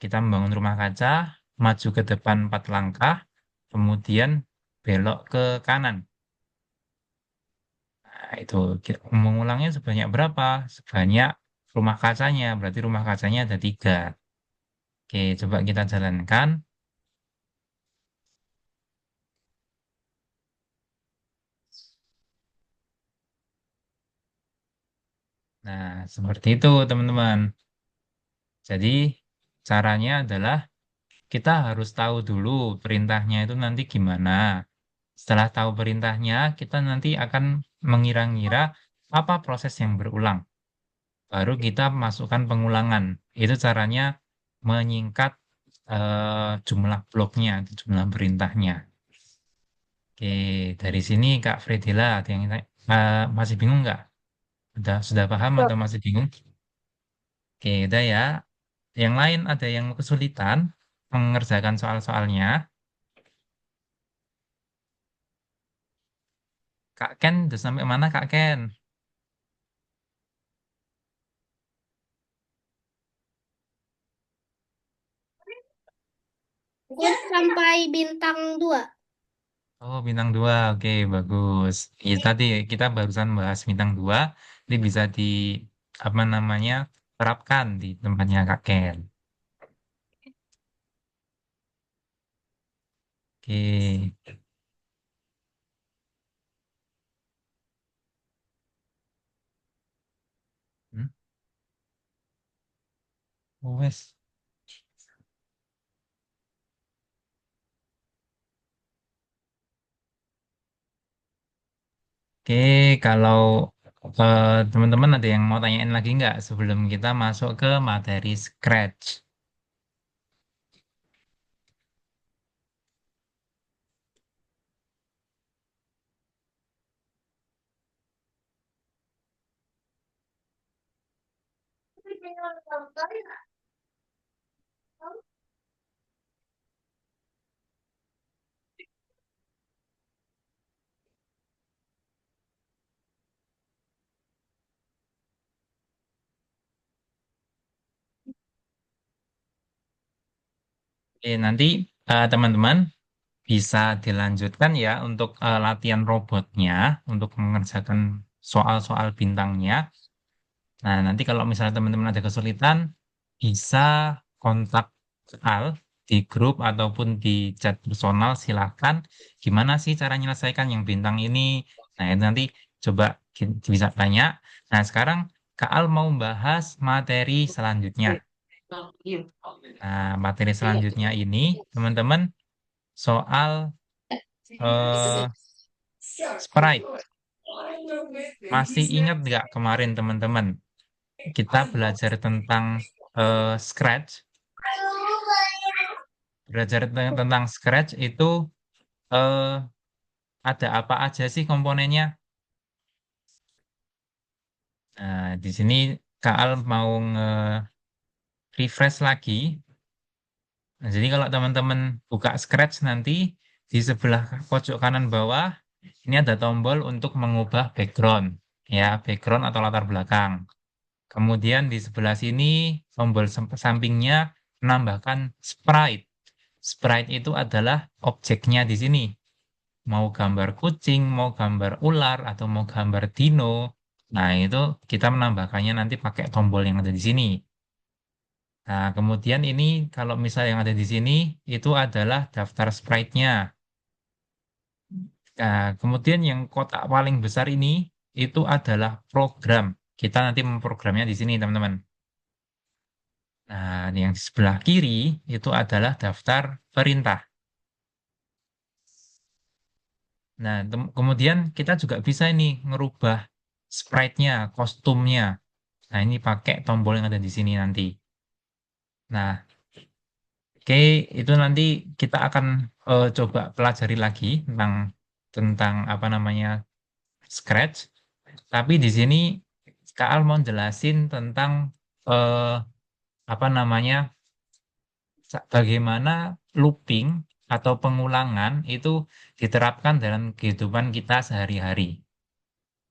kita membangun rumah kaca, maju ke depan 4 langkah, kemudian belok ke kanan. Nah, itu mengulangnya sebanyak berapa? Sebanyak rumah kacanya. Berarti rumah kacanya ada 3. Oke, coba kita jalankan. Nah, seperti itu teman-teman. Jadi, caranya adalah kita harus tahu dulu perintahnya itu nanti gimana. Setelah tahu perintahnya, kita nanti akan mengira-ngira apa proses yang berulang. Baru kita masukkan pengulangan. Itu caranya menyingkat jumlah bloknya, jumlah perintahnya. Oke, dari sini Kak Fredila ada yang masih bingung nggak? Sudah paham Siap. atau masih bingung? Oke, udah ya. Yang lain ada yang kesulitan mengerjakan soal-soalnya. Kak Ken udah sampai mana Kak Ken? Aku sampai bintang 2. Oh, bintang 2. Oke, bagus. Ya, tadi kita barusan bahas bintang 2. Ini bisa apa namanya, terapkan di tempatnya Kak Ken. Oke. Hmm? Oh, wes. Oke, kalau teman-teman ada yang mau tanyain lagi nggak sebelum kita masuk ke materi Scratch? Oke, nanti teman-teman bisa dilanjutkan ya untuk latihan robotnya, untuk mengerjakan soal-soal bintangnya. Nah, nanti kalau misalnya teman-teman ada kesulitan, bisa kontak Al di grup ataupun di chat personal, silahkan. Gimana sih cara menyelesaikan yang bintang ini? Nah, itu nanti coba bisa tanya. Nah, sekarang Kak Al mau bahas materi selanjutnya. Nah, materi selanjutnya ini, teman-teman, soal eh, sprite. Masih ingat nggak kemarin, teman-teman? Kita belajar tentang Scratch. Belajar tentang Scratch itu eh, ada apa aja sih komponennya? Nah, di sini Kak Al mau nge-refresh lagi. Nah, jadi kalau teman-teman buka Scratch nanti di sebelah pojok kanan bawah ini ada tombol untuk mengubah background, ya background atau latar belakang. Kemudian di sebelah sini tombol sampingnya menambahkan sprite. Sprite itu adalah objeknya di sini. Mau gambar kucing, mau gambar ular, atau mau gambar dino. Nah, itu kita menambahkannya nanti pakai tombol yang ada di sini. Nah, kemudian ini kalau misalnya yang ada di sini, itu adalah daftar sprite-nya. Nah, kemudian yang kotak paling besar ini, itu adalah program. Kita nanti memprogramnya di sini, teman-teman. Nah, yang di sebelah kiri, itu adalah daftar perintah. Nah, kemudian kita juga bisa ini ngerubah sprite-nya, kostumnya. Nah, ini pakai tombol yang ada di sini nanti. Nah, oke, itu nanti kita akan coba pelajari lagi tentang tentang apa namanya Scratch. Tapi di sini Kak Al mau jelasin tentang eh, apa namanya bagaimana looping atau pengulangan itu diterapkan dalam kehidupan kita sehari-hari.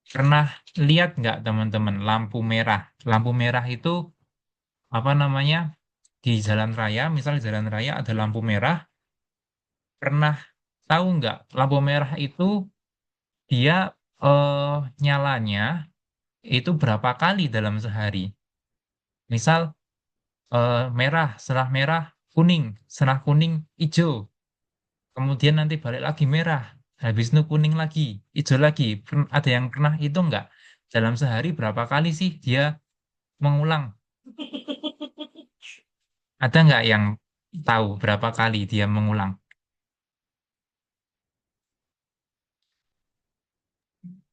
Pernah lihat nggak teman-teman lampu merah? Lampu merah itu apa namanya di jalan raya, misal di jalan raya ada lampu merah, pernah tahu nggak lampu merah itu dia nyalanya itu berapa kali dalam sehari? Misal merah, setelah merah kuning, setelah kuning hijau, kemudian nanti balik lagi merah, habis itu kuning lagi, hijau lagi. Ada yang pernah itu nggak? Dalam sehari berapa kali sih dia mengulang? Ada nggak yang tahu berapa kali dia mengulang?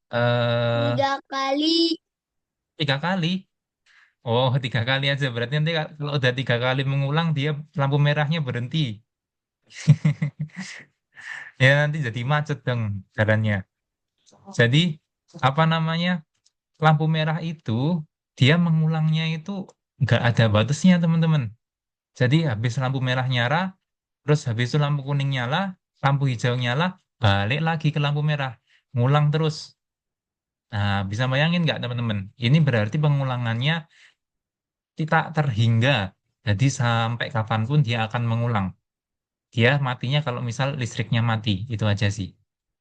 3 Eh, kali. 3 kali. Oh, 3 kali aja. Berarti nanti kalau udah 3 kali mengulang, dia lampu merahnya berhenti. Ya nanti jadi macet dong jalannya. Jadi apa namanya, lampu merah itu dia mengulangnya itu nggak ada batasnya teman-teman. Jadi habis lampu merah nyala, terus habis itu lampu kuning nyala, lampu hijau nyala, balik lagi ke lampu merah, ngulang terus. Nah, bisa bayangin nggak teman-teman? Ini berarti pengulangannya tidak terhingga. Jadi sampai kapanpun dia akan mengulang. Dia matinya kalau misal listriknya mati, itu aja sih.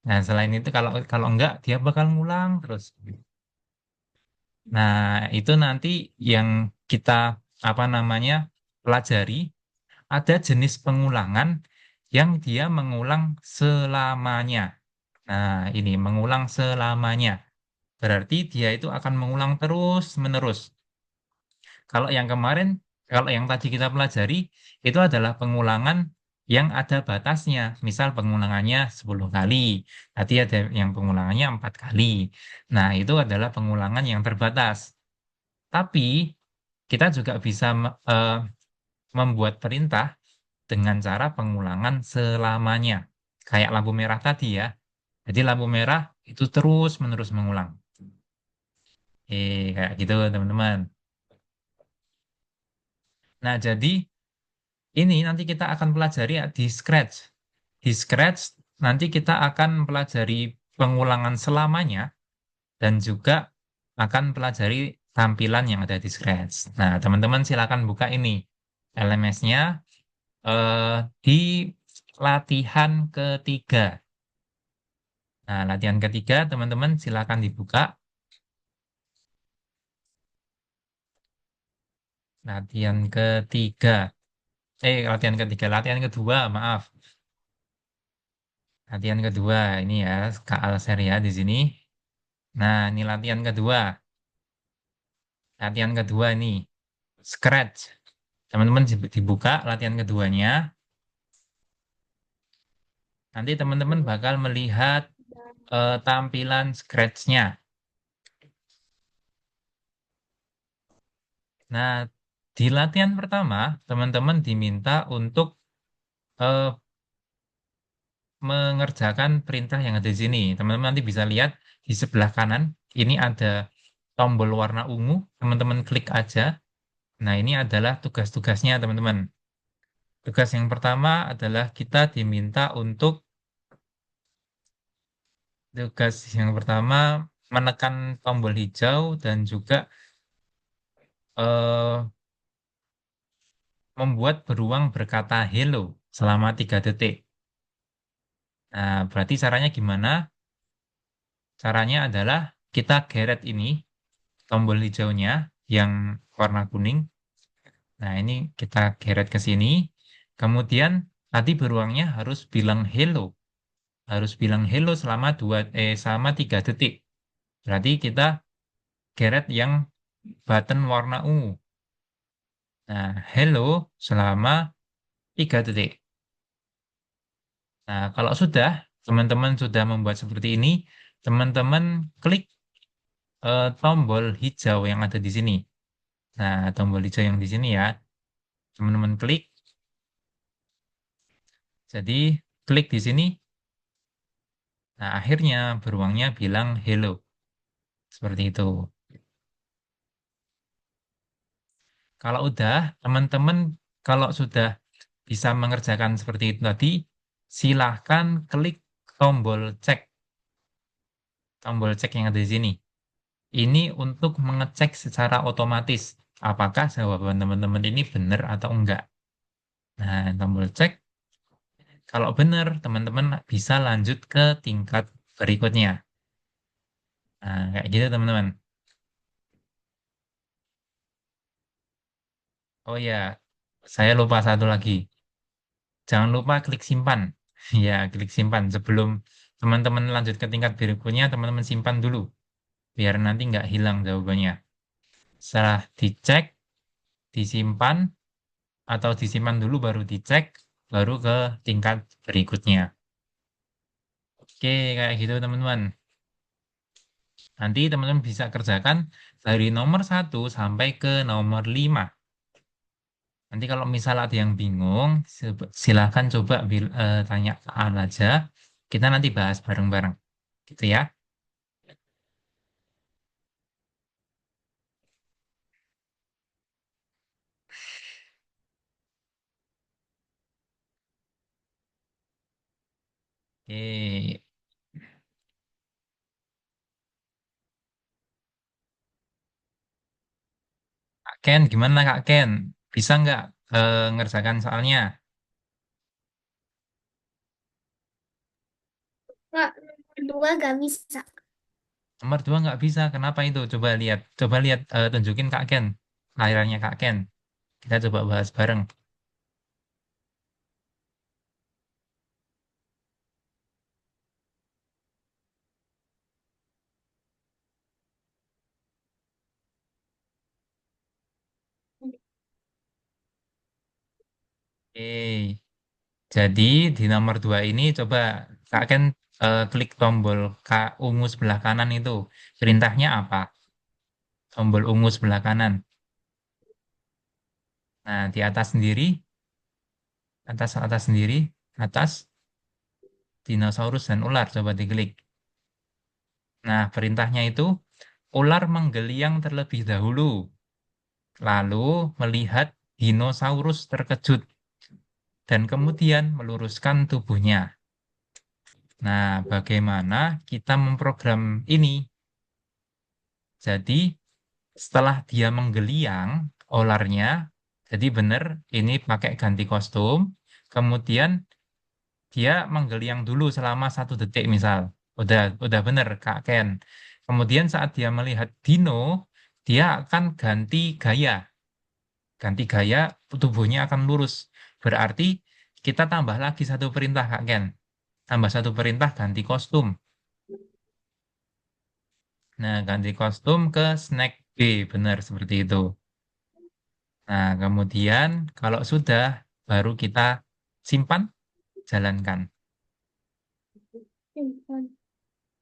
Nah, selain itu kalau kalau enggak dia bakal ngulang terus. Nah, itu nanti yang kita apa namanya pelajari, ada jenis pengulangan yang dia mengulang selamanya. Nah, ini mengulang selamanya. Berarti dia itu akan mengulang terus-menerus. Kalau yang kemarin, kalau yang tadi kita pelajari, itu adalah pengulangan yang ada batasnya. Misal pengulangannya 10 kali, tadi ada yang pengulangannya 4 kali. Nah, itu adalah pengulangan yang terbatas. Tapi, kita juga bisa membuat perintah dengan cara pengulangan selamanya. Kayak lampu merah tadi ya. Jadi lampu merah itu terus-menerus mengulang. Kayak gitu teman-teman. Nah, jadi ini nanti kita akan pelajari ya di Scratch. Di Scratch nanti kita akan pelajari pengulangan selamanya dan juga akan pelajari tampilan yang ada di Scratch. Nah, teman-teman silakan buka ini LMS-nya di latihan ketiga. Nah, latihan ketiga teman-teman silakan dibuka. Latihan ketiga. Latihan ketiga, latihan kedua, maaf. Latihan kedua ini ya, Kak Alser ya di sini. Nah, ini latihan kedua. Latihan kedua ini, Scratch. Teman-teman dibuka latihan keduanya. Nanti teman-teman bakal melihat tampilan Scratch-nya. Nah, di latihan pertama, teman-teman diminta untuk eh, mengerjakan perintah yang ada di sini. Teman-teman nanti bisa lihat di sebelah kanan, ini ada tombol warna ungu. Teman-teman klik aja. Nah, ini adalah tugas-tugasnya, teman-teman. Tugas yang pertama adalah kita diminta untuk tugas yang pertama menekan tombol hijau dan juga eh, membuat beruang berkata hello selama 3 detik. Nah, berarti caranya gimana? Caranya adalah kita geret ini tombol hijaunya yang warna kuning. Nah, ini kita geret ke sini. Kemudian tadi beruangnya harus bilang hello. Harus bilang hello selama 3 detik. Berarti kita geret yang button warna ungu. Nah, hello selama 3 detik. Nah, kalau sudah, teman-teman sudah membuat seperti ini, teman-teman klik tombol hijau yang ada di sini. Nah, tombol hijau yang di sini ya, teman-teman klik. Jadi, klik di sini. Nah, akhirnya beruangnya bilang hello. Seperti itu. Kalau udah, teman-teman, kalau sudah bisa mengerjakan seperti itu tadi, silahkan klik tombol cek. Tombol cek yang ada di sini. Ini untuk mengecek secara otomatis apakah jawaban teman-teman ini benar atau enggak. Nah, tombol cek. Kalau benar, teman-teman bisa lanjut ke tingkat berikutnya. Nah, kayak gitu teman-teman. Oh ya, saya lupa satu lagi. Jangan lupa klik simpan. Ya, klik simpan. Sebelum teman-teman lanjut ke tingkat berikutnya, teman-teman simpan dulu. Biar nanti nggak hilang jawabannya. Setelah dicek, disimpan, atau disimpan dulu baru dicek, baru ke tingkat berikutnya. Oke, kayak gitu teman-teman. Nanti teman-teman bisa kerjakan dari nomor 1 sampai ke nomor 5. Nanti kalau misal ada yang bingung, silahkan coba tanya ke Al aja. Kita nanti bahas bareng-bareng. Gitu ya. Oke. Kak Ken, gimana Kak Ken? Bisa nggak ngerjakan soalnya? Kak, nomor 2 gak bisa. Nomor 2 nggak bisa. Kenapa itu? Coba lihat, tunjukin Kak Ken. Layarnya Kak Ken. Kita coba bahas bareng. Oke. Jadi di nomor 2 ini coba Kak Ken klik tombol ungu sebelah kanan itu. Perintahnya apa? Tombol ungu sebelah kanan. Nah, di atas sendiri, atas sendiri, atas dinosaurus dan ular. Coba diklik. Nah, perintahnya itu ular menggeliang terlebih dahulu, lalu melihat dinosaurus terkejut dan kemudian meluruskan tubuhnya. Nah, bagaimana kita memprogram ini? Jadi, setelah dia menggeliang ularnya, jadi benar ini pakai ganti kostum, kemudian dia menggeliang dulu selama 1 detik misal. Udah bener Kak Ken. Kemudian saat dia melihat Dino, dia akan ganti gaya, tubuhnya akan lurus. Berarti kita tambah lagi satu perintah Kak Ken. Tambah satu perintah ganti kostum. Nah, ganti kostum ke Snack B, benar seperti itu. Nah, kemudian kalau sudah, baru kita simpan, jalankan.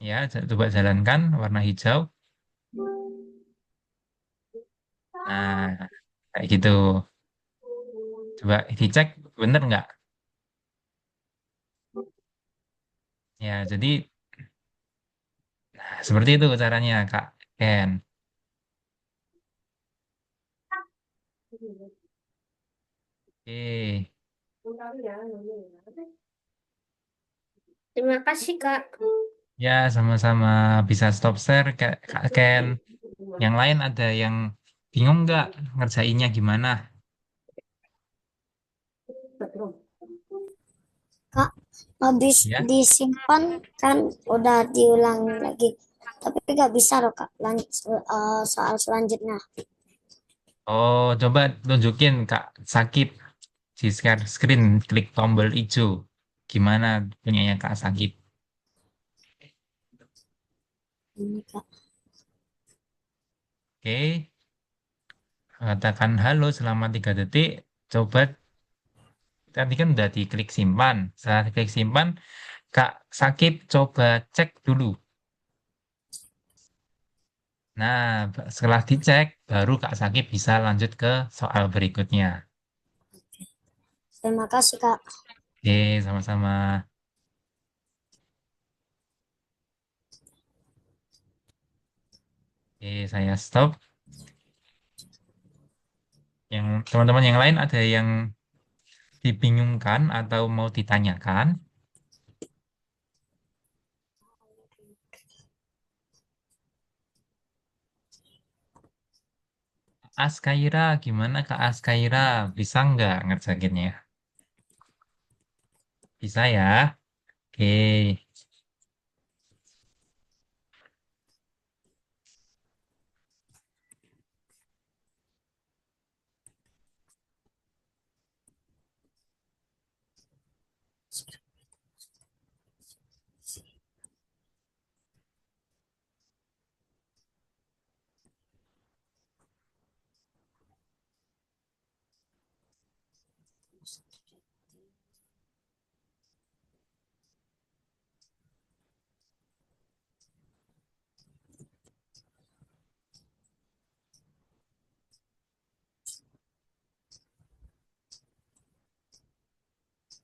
Ya, coba jalankan warna hijau. Nah, kayak gitu. Coba dicek, bener nggak? Ya, jadi nah, seperti itu caranya, Kak Ken. Oke. Terima kasih, Kak. Ya, sama-sama bisa stop share, Kak Ken. Yang lain ada yang bingung nggak ngerjainnya gimana? Kak, habis Ya. disimpan kan udah diulang lagi. Tapi nggak bisa loh Kak, soal selanjutnya. Oh, coba tunjukin Kak Sakib di share screen, klik tombol hijau. Gimana punyanya Kak Sakib? Ini Kak. Oke, katakan halo selama 3 detik. Coba tadi kan udah diklik simpan. Setelah diklik simpan, Kak Sakib coba cek dulu. Nah, setelah dicek, baru Kak Sakib bisa lanjut ke soal berikutnya. Terima kasih Kak. Oke, sama-sama. Oke, saya stop. Yang teman-teman yang lain ada yang dibingungkan atau mau ditanyakan? Askaira, gimana Kak Askaira? Bisa nggak ngerjakinnya? Bisa ya? Oke.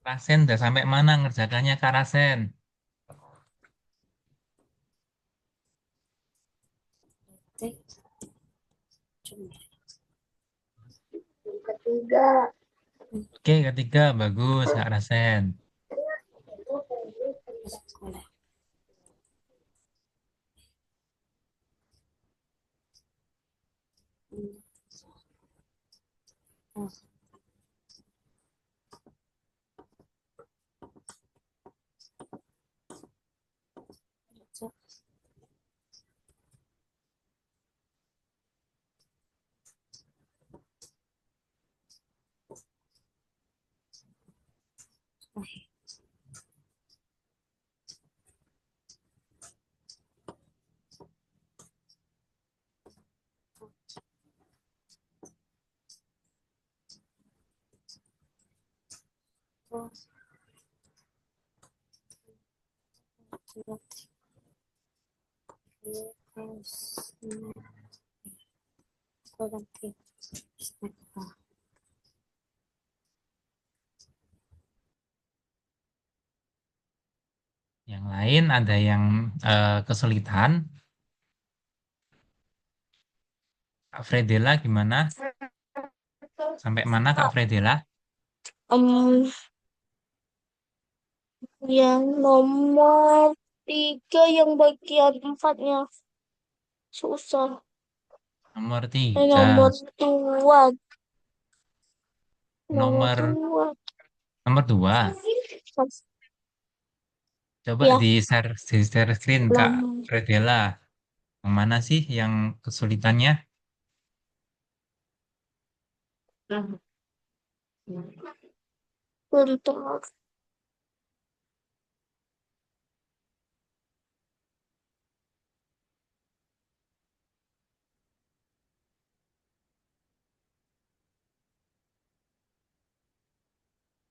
Rasen udah sampai mana ngerjakannya Kak Rasen? Ketiga. Oke, ketiga bagus Kak Rasen. Sekolah. Yang lain ada yang kesulitan. Kak Fredela gimana? Sampai mana Kak Fredela? Em, yang nomor 3 yang bagian empatnya susah. Nomor Nomor 3. 2, nomor Nomor 2. nomor 2. Coba Ya, di share screen Kak lam, Fredela. Yang mana sih yang kesulitannya? bentar.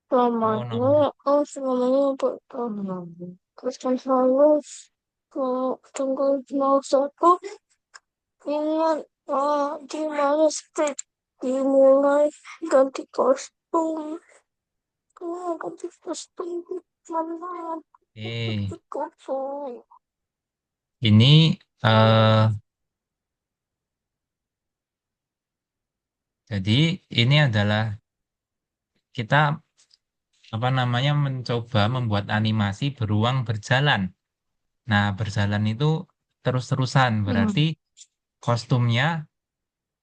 Oh, Namanya, nomor. namanya terus kan harus ke tanggal 1 ingat gimana script dimulai ganti kostum. Ganti kostum mana ganti Eh, kostum. ini jadi ini adalah kita apa namanya mencoba membuat animasi beruang berjalan. Nah, berjalan itu terus-terusan, berarti kostumnya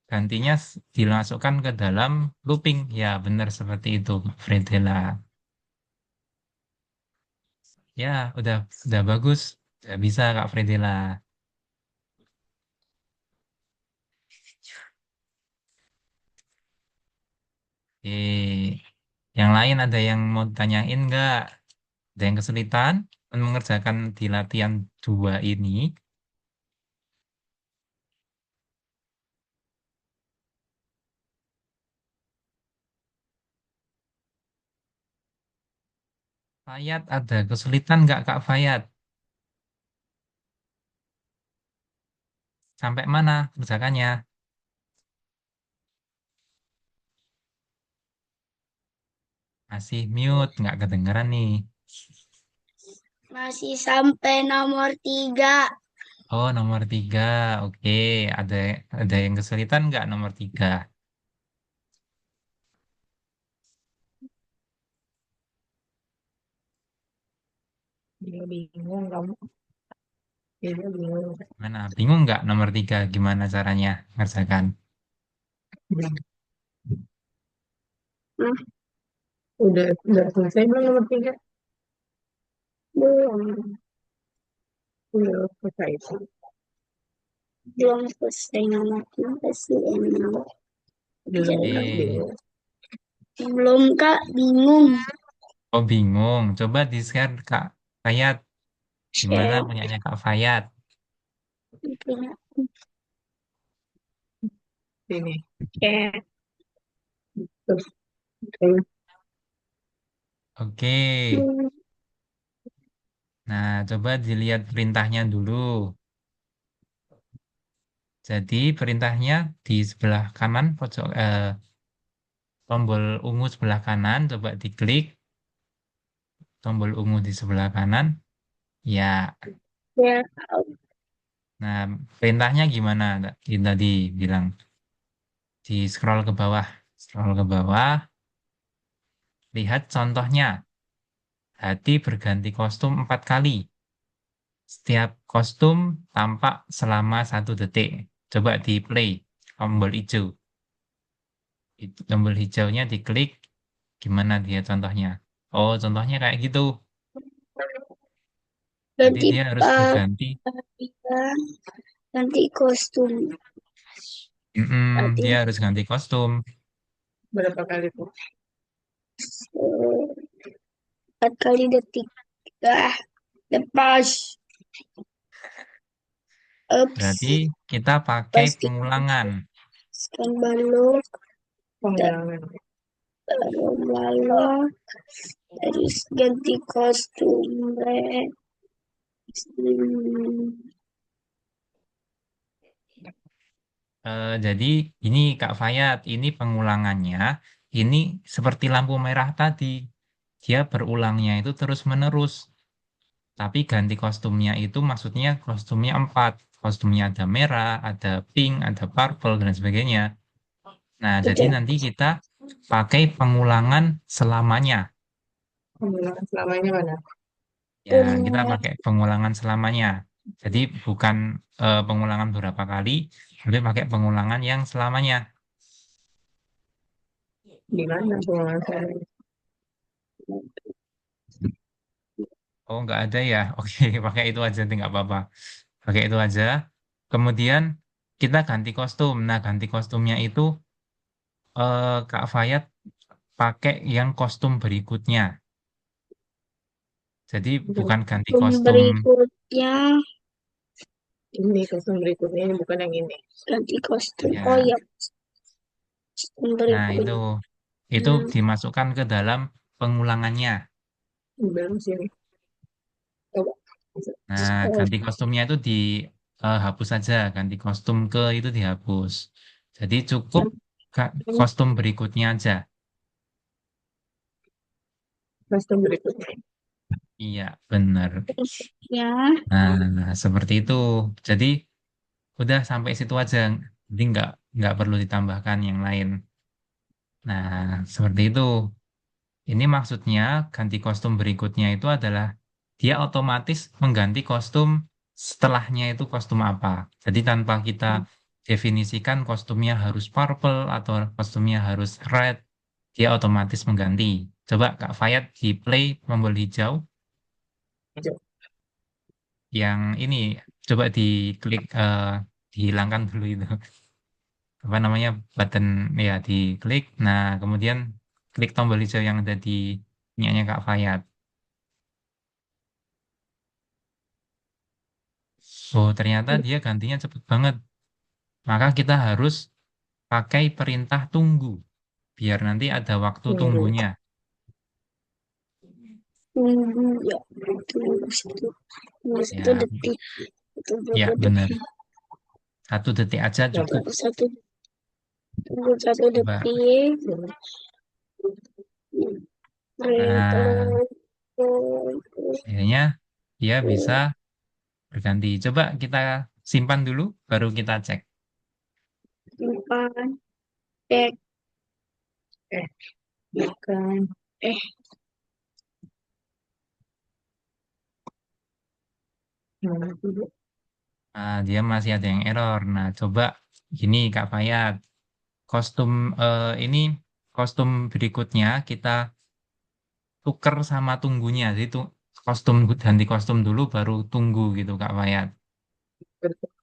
gantinya dimasukkan ke dalam looping. Ya, benar seperti itu, Fredela. Ya, udah bagus. Udah bisa, Kak Fredela. Yang lain ada yang mau tanyain nggak? Ada yang kesulitan mengerjakan di latihan 2 ini? Fayat ada kesulitan nggak Kak Fayat? Sampai mana kerjakannya? Masih mute, nggak kedengeran nih. Masih sampai nomor 3. Oh, nomor 3. Oke, ada ada yang kesulitan nggak nomor 3? Dia bingung kamu. Dia bingung. Mana? Bingung nggak nomor 3? Gimana caranya ngerjakan? Udah selesai belum nomor 3? Belum, Udah selesai sih. belum selesai nomor 3 sih emang. Belum Kak, Eh, bingung. Belum Kak, bingung. oh bingung. Coba di-share Kak Fayat. Gimana Share. punyanya Kak Fayat? Sini. Share. Terus, terus. Oke. Nah, coba dilihat perintahnya dulu. Jadi perintahnya di sebelah kanan pojok tombol ungu sebelah kanan coba diklik. tombol ungu di sebelah kanan. Ya, Ya, nah perintahnya gimana? Tadi bilang di scroll ke bawah, lihat contohnya. Hati berganti kostum 4 kali. Setiap kostum tampak selama 1 detik. Coba di play tombol hijau. Tombol hijaunya diklik. Gimana dia contohnya? Oh, contohnya kayak gitu. Jadi ganti dia harus berganti. pakaian, ganti kostum. Berarti Dia harus ganti kostum. Berapa kali tuh? 4 kali detik. Ah, lepas. Berarti Ups, kita pakai pasti pengulangan. scan balok, Pengulangan. balok, terus ganti kostum. Jadi ini Kak Fayat, ini pengulangannya. Ini seperti lampu merah tadi. Dia berulangnya itu terus-menerus. Tapi ganti kostumnya itu maksudnya kostumnya 4. Kostumnya ada merah, ada pink, ada purple, dan sebagainya. Nah, jadi Udah. nanti kita pakai pengulangan selamanya. Pengulangan selamanya mana? Ya, kita pakai pengulangan selamanya. Jadi bukan pengulangan beberapa kali, tapi pakai pengulangan yang selamanya. Di mana pengulangan selamanya? Oh, nggak ada ya? Oke, pakai itu aja, nggak apa-apa. Pakai itu aja. Kemudian kita ganti kostum. Nah, ganti kostumnya itu Kak Fayat pakai yang kostum berikutnya. Jadi bukan ganti kostum. Berikutnya Ini kostum berikutnya, ini bukan yang ini. ganti kostum. Oh Ya, ya, kostum nah berikutnya. itu dimasukkan ke dalam pengulangannya. Belum sini. Coba. Nah, ganti kostumnya itu dihapus saja, ganti kostum ke itu dihapus. Jadi cukup kostum berikutnya aja. Kostum berikutnya. Iya, benar. Ya, Nah, seperti itu. Jadi udah sampai situ aja. Jadi nggak perlu ditambahkan yang lain. Nah, seperti itu. Ini maksudnya ganti kostum berikutnya itu adalah dia otomatis mengganti kostum setelahnya itu kostum apa. Jadi tanpa kita definisikan kostumnya harus purple atau kostumnya harus red, dia otomatis mengganti. Coba Kak Fayat di play tombol hijau Hijau. yang ini, coba diklik, dihilangkan dulu itu. Apa namanya, button ya diklik. Nah, kemudian klik tombol hijau yang ada di punyanya Kak Fayat. Oh, ternyata dia gantinya cepet banget. Maka kita harus pakai perintah tunggu, biar nanti ada waktu Tunggu. tunggunya. tunggu ya, tunggu situ. Satu Ya, detik. Itu ya berapa benar. detik? 1 detik aja Coba. cukup. Tunggu satu Coba. detik. Nah, Terus, akhirnya dia bisa berganti. Coba kita simpan dulu, baru kita cek. simpan, cek, Bukan. eh, Mana dulu? Nah, dia masih ada yang error. Nah, coba gini Kak Fayat. Kostum ini kostum berikutnya kita tuker sama tunggunya. Jadi itu kostum ganti kostum dulu baru tunggu gitu Kak Fayat.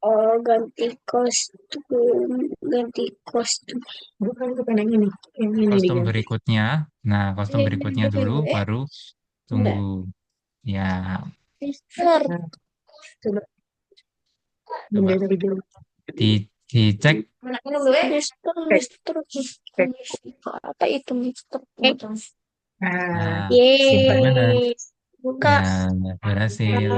oh ganti kostum, ganti kostum. Bukan yang ini. Yang ini Kostum diganti. berikutnya. Nah, kostum berikutnya dulu baru tunggu. Ya, Mister, Nah, coba. coba Bendera hijau. dicek. Mister, apa itu Mister? Ah, Nah, benar. Yeay, buka. Ya, berhasil.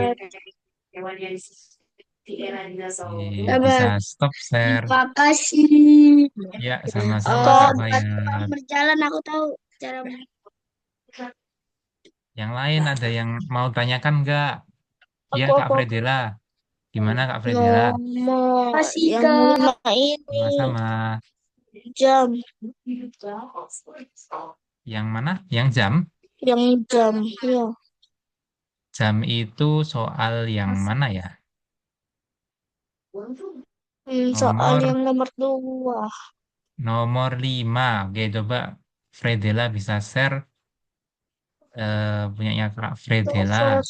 Bisa Sabar. stop share. Makasih. Ya, sama-sama Oh, Kak buat Fayat. berjalan aku tahu cara Yang lain ada yang mau tanyakan nggak? Iya, Aku Kak apa? Fredela. Gimana Kak Fredela? Nomor Masih yang Kak. 5 ini Sama-sama. jam, Yang mana? Yang jam? yang jam, ya. Jam itu soal yang mana ya? Soal Nomor yang nomor 2. nomor 5. Oke, coba Fredela bisa share punyanya Kak Fredela.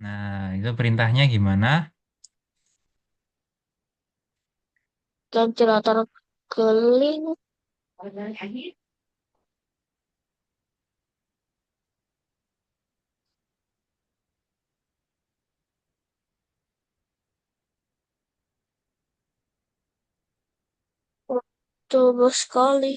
Nah, itu perintahnya gimana? Ventilator keling, coba sekali.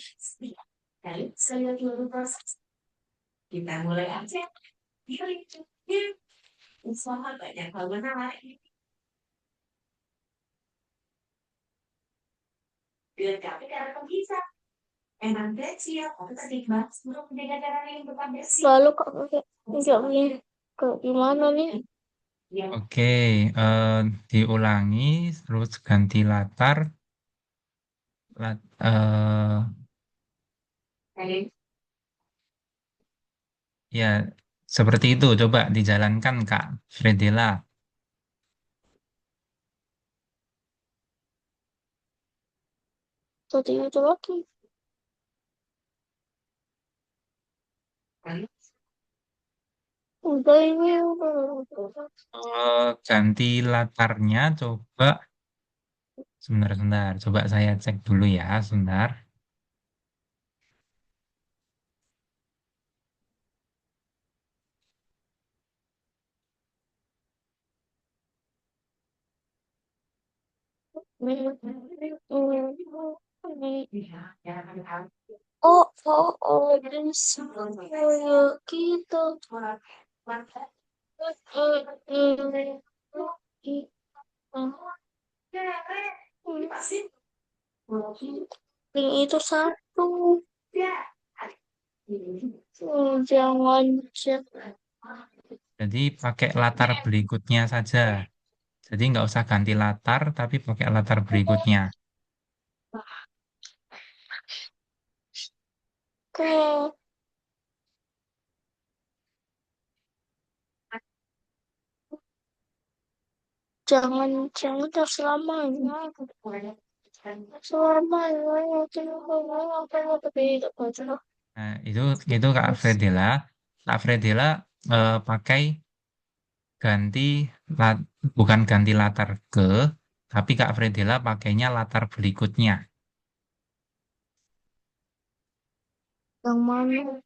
Lalu kok nggak punya ke gimana nih? Oke, eh, diulangi, terus ganti latar. lat- eh, ya, seperti itu. Coba dijalankan Kak Fredela. Tadi itu lagi. Udah ini udah. Ganti latarnya, coba sebentar. Coba saya cek dulu ya, sebentar. Bisa. Oh, ya gitu. Link itu satu. Jangan cek. Jadi pakai latar berikutnya saja. Jadi nggak usah ganti latar, tapi pakai latar berikutnya. Oke, jangan selamanya. Selamanya tapi tidak. Nah, itu Kak Fredela pakai ganti bukan ganti latar ke, tapi Kak Fredela pakainya latar berikutnya Yang mana?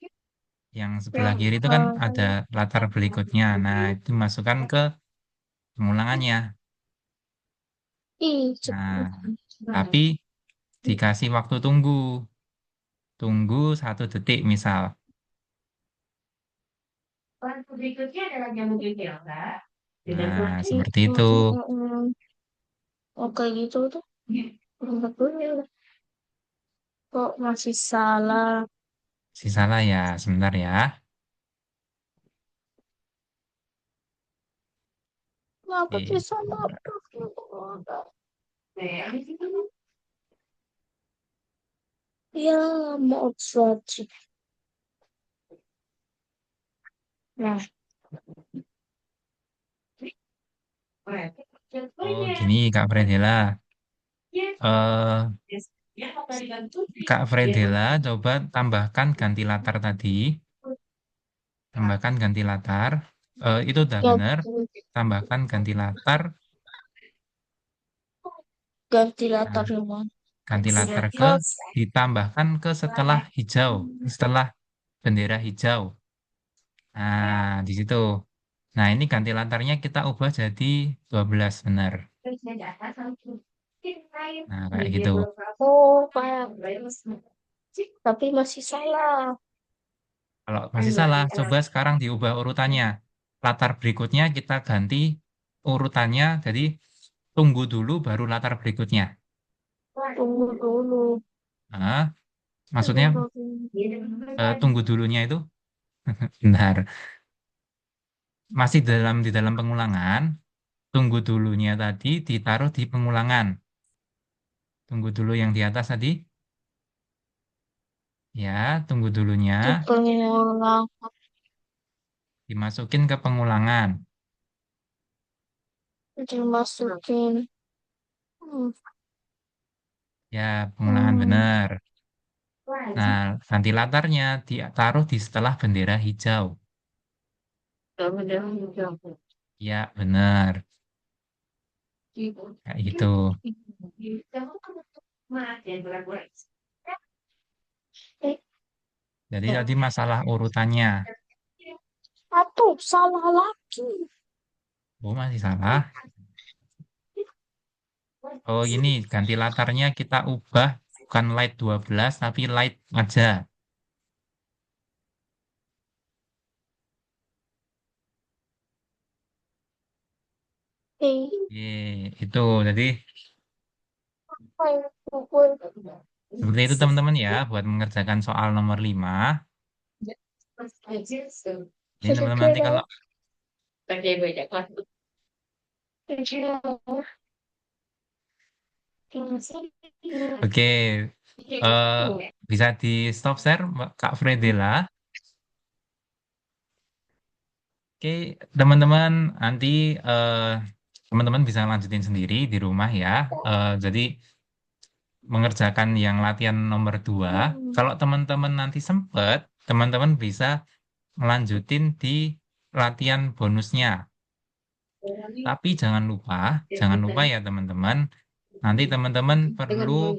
yang sebelah Yang kiri itu kan ada latar berikutnya. Nah, itu masukkan ke pengulangannya. Nah, cepet. tapi dikasih waktu tunggu 1 detik misal. Nah, seperti itu. Oke gitu tuh. Betulnya kok masih salah. Salah ya, sebentar ya. Kenapa Oke, bisa salah? Ya, mau saja. Nah, oh gini Kak Fredela. eh Kak Fredela coba tambahkan ganti latar tadi. Tambahkan ganti latar. Itu udah benar. Tambahkan ganti latar. ganti Nah, latar rumah. ganti latar ke ditambahkan ke setelah hijau, setelah bendera hijau. Nah, di situ. Nah, ini ganti latarnya kita ubah jadi 12 benar. Nah, kayak gitu. Oh, kayak tapi masih salah. Kalau masih salah, coba sekarang diubah urutannya. Latar berikutnya kita ganti urutannya. Jadi tunggu dulu baru latar berikutnya. Tunggu dulu. Nah, maksudnya tunggu dulunya itu benar. Masih di dalam pengulangan, tunggu dulunya tadi ditaruh di pengulangan. Tunggu dulu yang di atas tadi. Ya, tunggu dulunya Di pengulang. dimasukin ke pengulangan. Dimasukin. Hmm. Ya, pengulangan Hmm. benar. Nah, ganti latarnya ditaruh di setelah bendera hijau. Ya, benar. Kayak gitu. Jadi tadi masalah urutannya. Aduh, salah lagi. Oh, masih salah. Oh, ini ganti latarnya kita ubah bukan light 12 tapi light aja. Eh, Itu. Jadi apa yang pukul? seperti itu teman-teman ya buat mengerjakan soal nomor 5. Ini teman-teman nanti kalau oke bisa di stop share Kak Fredela. Oke, teman-teman nanti eh, teman-teman bisa lanjutin sendiri di rumah ya. Jadi mengerjakan yang latihan nomor 2. Kalau teman-teman nanti sempat, teman-teman bisa melanjutin di latihan bonusnya. Tapi jangan lupa ya teman-teman. Nanti teman-teman perlu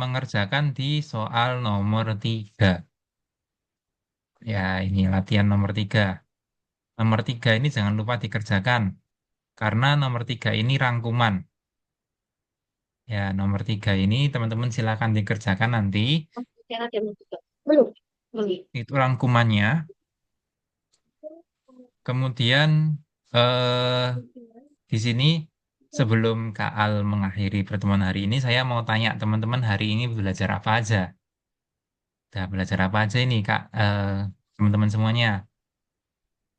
mengerjakan di soal nomor 3. Ya, ini latihan nomor 3. Nomor 3 ini jangan lupa dikerjakan. Karena nomor 3 ini rangkuman. Ya, nomor 3 ini teman-teman silakan dikerjakan nanti. Belum. Itu rangkumannya. Kemudian eh, di sini sebelum Kak Al mengakhiri pertemuan hari ini, saya mau tanya teman-teman hari ini belajar apa aja? Udah belajar apa aja ini Kak? Teman-teman semuanya.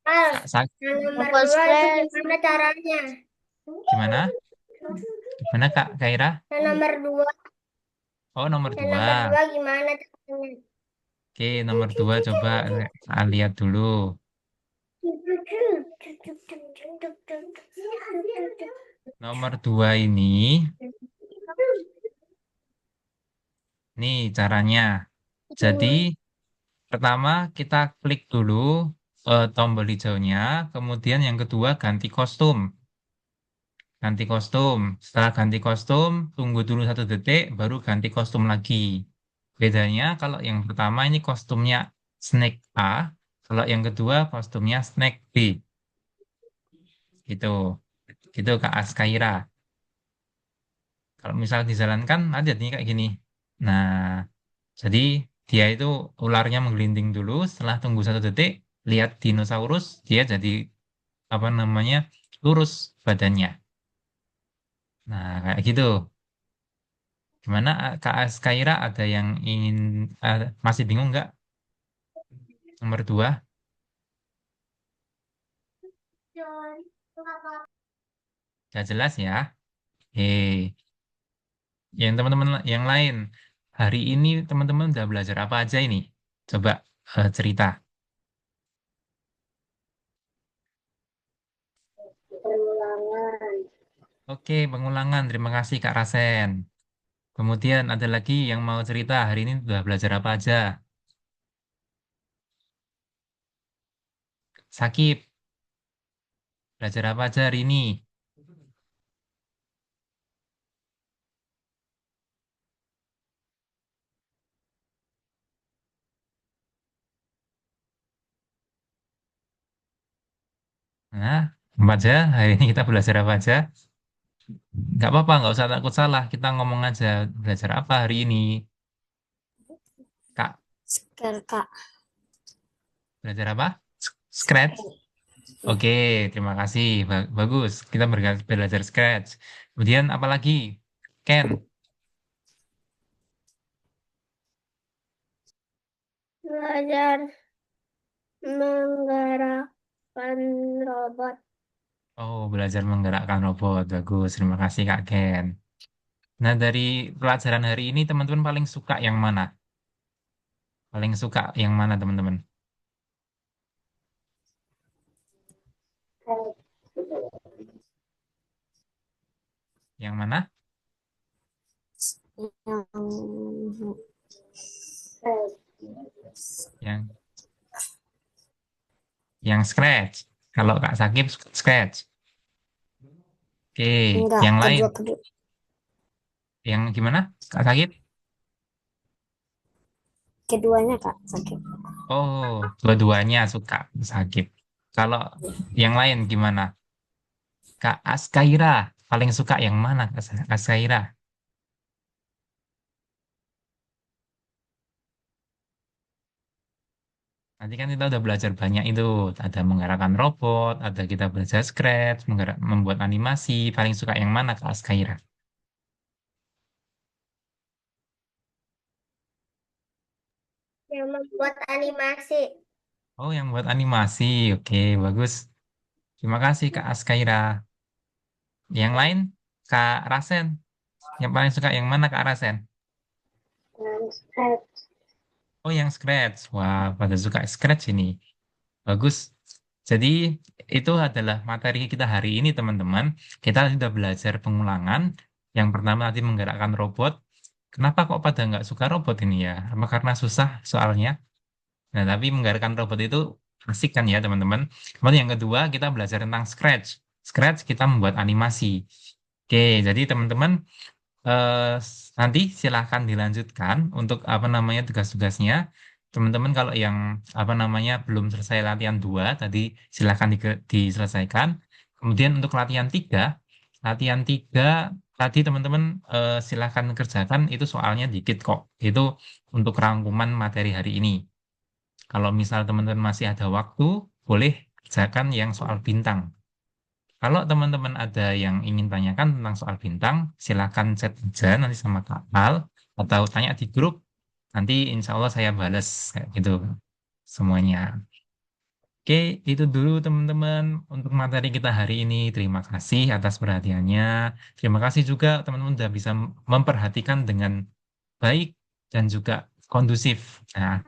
Kak Sak, Nomor dua itu gimana caranya? gimana? Gimana Kak Kaira? Nomor dua. Oh, nomor Nomor 2. dua gimana caranya? Oke, nomor 2 coba lihat dulu. Nomor 2 ini, nih caranya. Jadi, pertama kita klik dulu tombol hijaunya, kemudian yang kedua ganti kostum. Ganti kostum. Setelah ganti kostum, tunggu dulu 1 detik, baru ganti kostum lagi. Bedanya kalau yang pertama ini kostumnya Snake A, kalau yang kedua kostumnya Snake B. Gitu. Gitu Kak Askaira. Kalau misal dijalankan, ada nih kayak gini. Nah, jadi dia itu ularnya menggelinding dulu, setelah tunggu 1 detik, lihat dinosaurus, dia jadi apa namanya lurus badannya. Nah, kayak gitu. Gimana Kak Askaira ada yang ingin masih bingung nggak? Nomor 2, nggak jelas ya? Yang teman-teman yang lain, hari ini teman-teman udah belajar apa aja ini? Coba cerita. Pengulangan. Oke, pengulangan. Terima kasih Kak Rasen. Kemudian ada lagi yang mau cerita hari ini udah belajar apa aja? Sakit, belajar apa aja hari ini? Nah, apa aja? Hari ini kita belajar apa aja? Nggak apa-apa, nggak usah takut salah. Kita ngomong aja belajar apa hari ini. Kak, Seker, Kak. belajar apa? Scratch. Oke, terima kasih. Bagus. Kita belajar Scratch. Kemudian apa lagi? Ken, Belajar menggerakkan robot. oh belajar menggerakkan robot. Bagus. Terima kasih Kak Ken. Nah, dari pelajaran hari ini teman-teman paling suka yang mana? Paling suka yang mana teman-teman? Yang mana? Yang Yang yang Scratch. Kalau Kak Sakib Scratch. Oke, enggak, yang lain. kedua Yang gimana? Kak Sakib? keduanya Kak sakit. Oh, dua-duanya suka Sakib. Kalau yang lain gimana? Kak Askaira, paling suka yang mana Kak Askaira? Nanti kan kita udah belajar banyak itu. Ada menggerakkan robot, ada kita belajar Scratch, membuat animasi. Paling suka yang mana Kak Askaira? Yang membuat animasi. Oh, yang buat animasi. Oke, bagus. Terima kasih Kak Askaira. Yang lain, Kak Rasen. Yang paling suka yang mana Kak Rasen? Oh, yang Scratch. Wah, pada suka Scratch ini. Bagus. Jadi, itu adalah materi kita hari ini, teman-teman. Kita sudah belajar pengulangan. Yang pertama tadi menggerakkan robot. Kenapa kok pada nggak suka robot ini ya? Apa karena susah soalnya? Nah, tapi menggerakkan robot itu asik kan ya, teman-teman. Kemudian yang kedua, kita belajar tentang Scratch. Scratch kita membuat animasi. Oke, jadi teman-teman nanti silahkan dilanjutkan untuk apa namanya tugas-tugasnya. Teman-teman kalau yang apa namanya belum selesai latihan 2 tadi silahkan diselesaikan. Kemudian untuk latihan tiga tadi teman-teman silahkan kerjakan itu soalnya dikit kok. Itu untuk rangkuman materi hari ini. Kalau misal teman-teman masih ada waktu, boleh kerjakan yang soal bintang. Kalau teman-teman ada yang ingin tanyakan tentang soal bintang, silakan chat aja nanti sama Kak Al atau tanya di grup. Nanti insya Allah saya bales kayak gitu semuanya. Oke, itu dulu teman-teman untuk materi kita hari ini. Terima kasih atas perhatiannya. Terima kasih juga teman-teman sudah bisa memperhatikan dengan baik dan juga kondusif. Nah,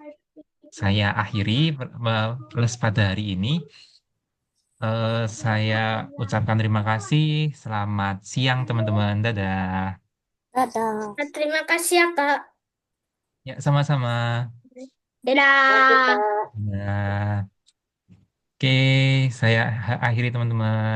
saya akhiri plus pada hari ini. Saya ucapkan terima kasih. Selamat siang, teman-teman. Dadah. Dadah. Terima kasih ya, Kak. Ya, sama-sama. Dadah. Dadah. Oke, saya akhiri, teman-teman.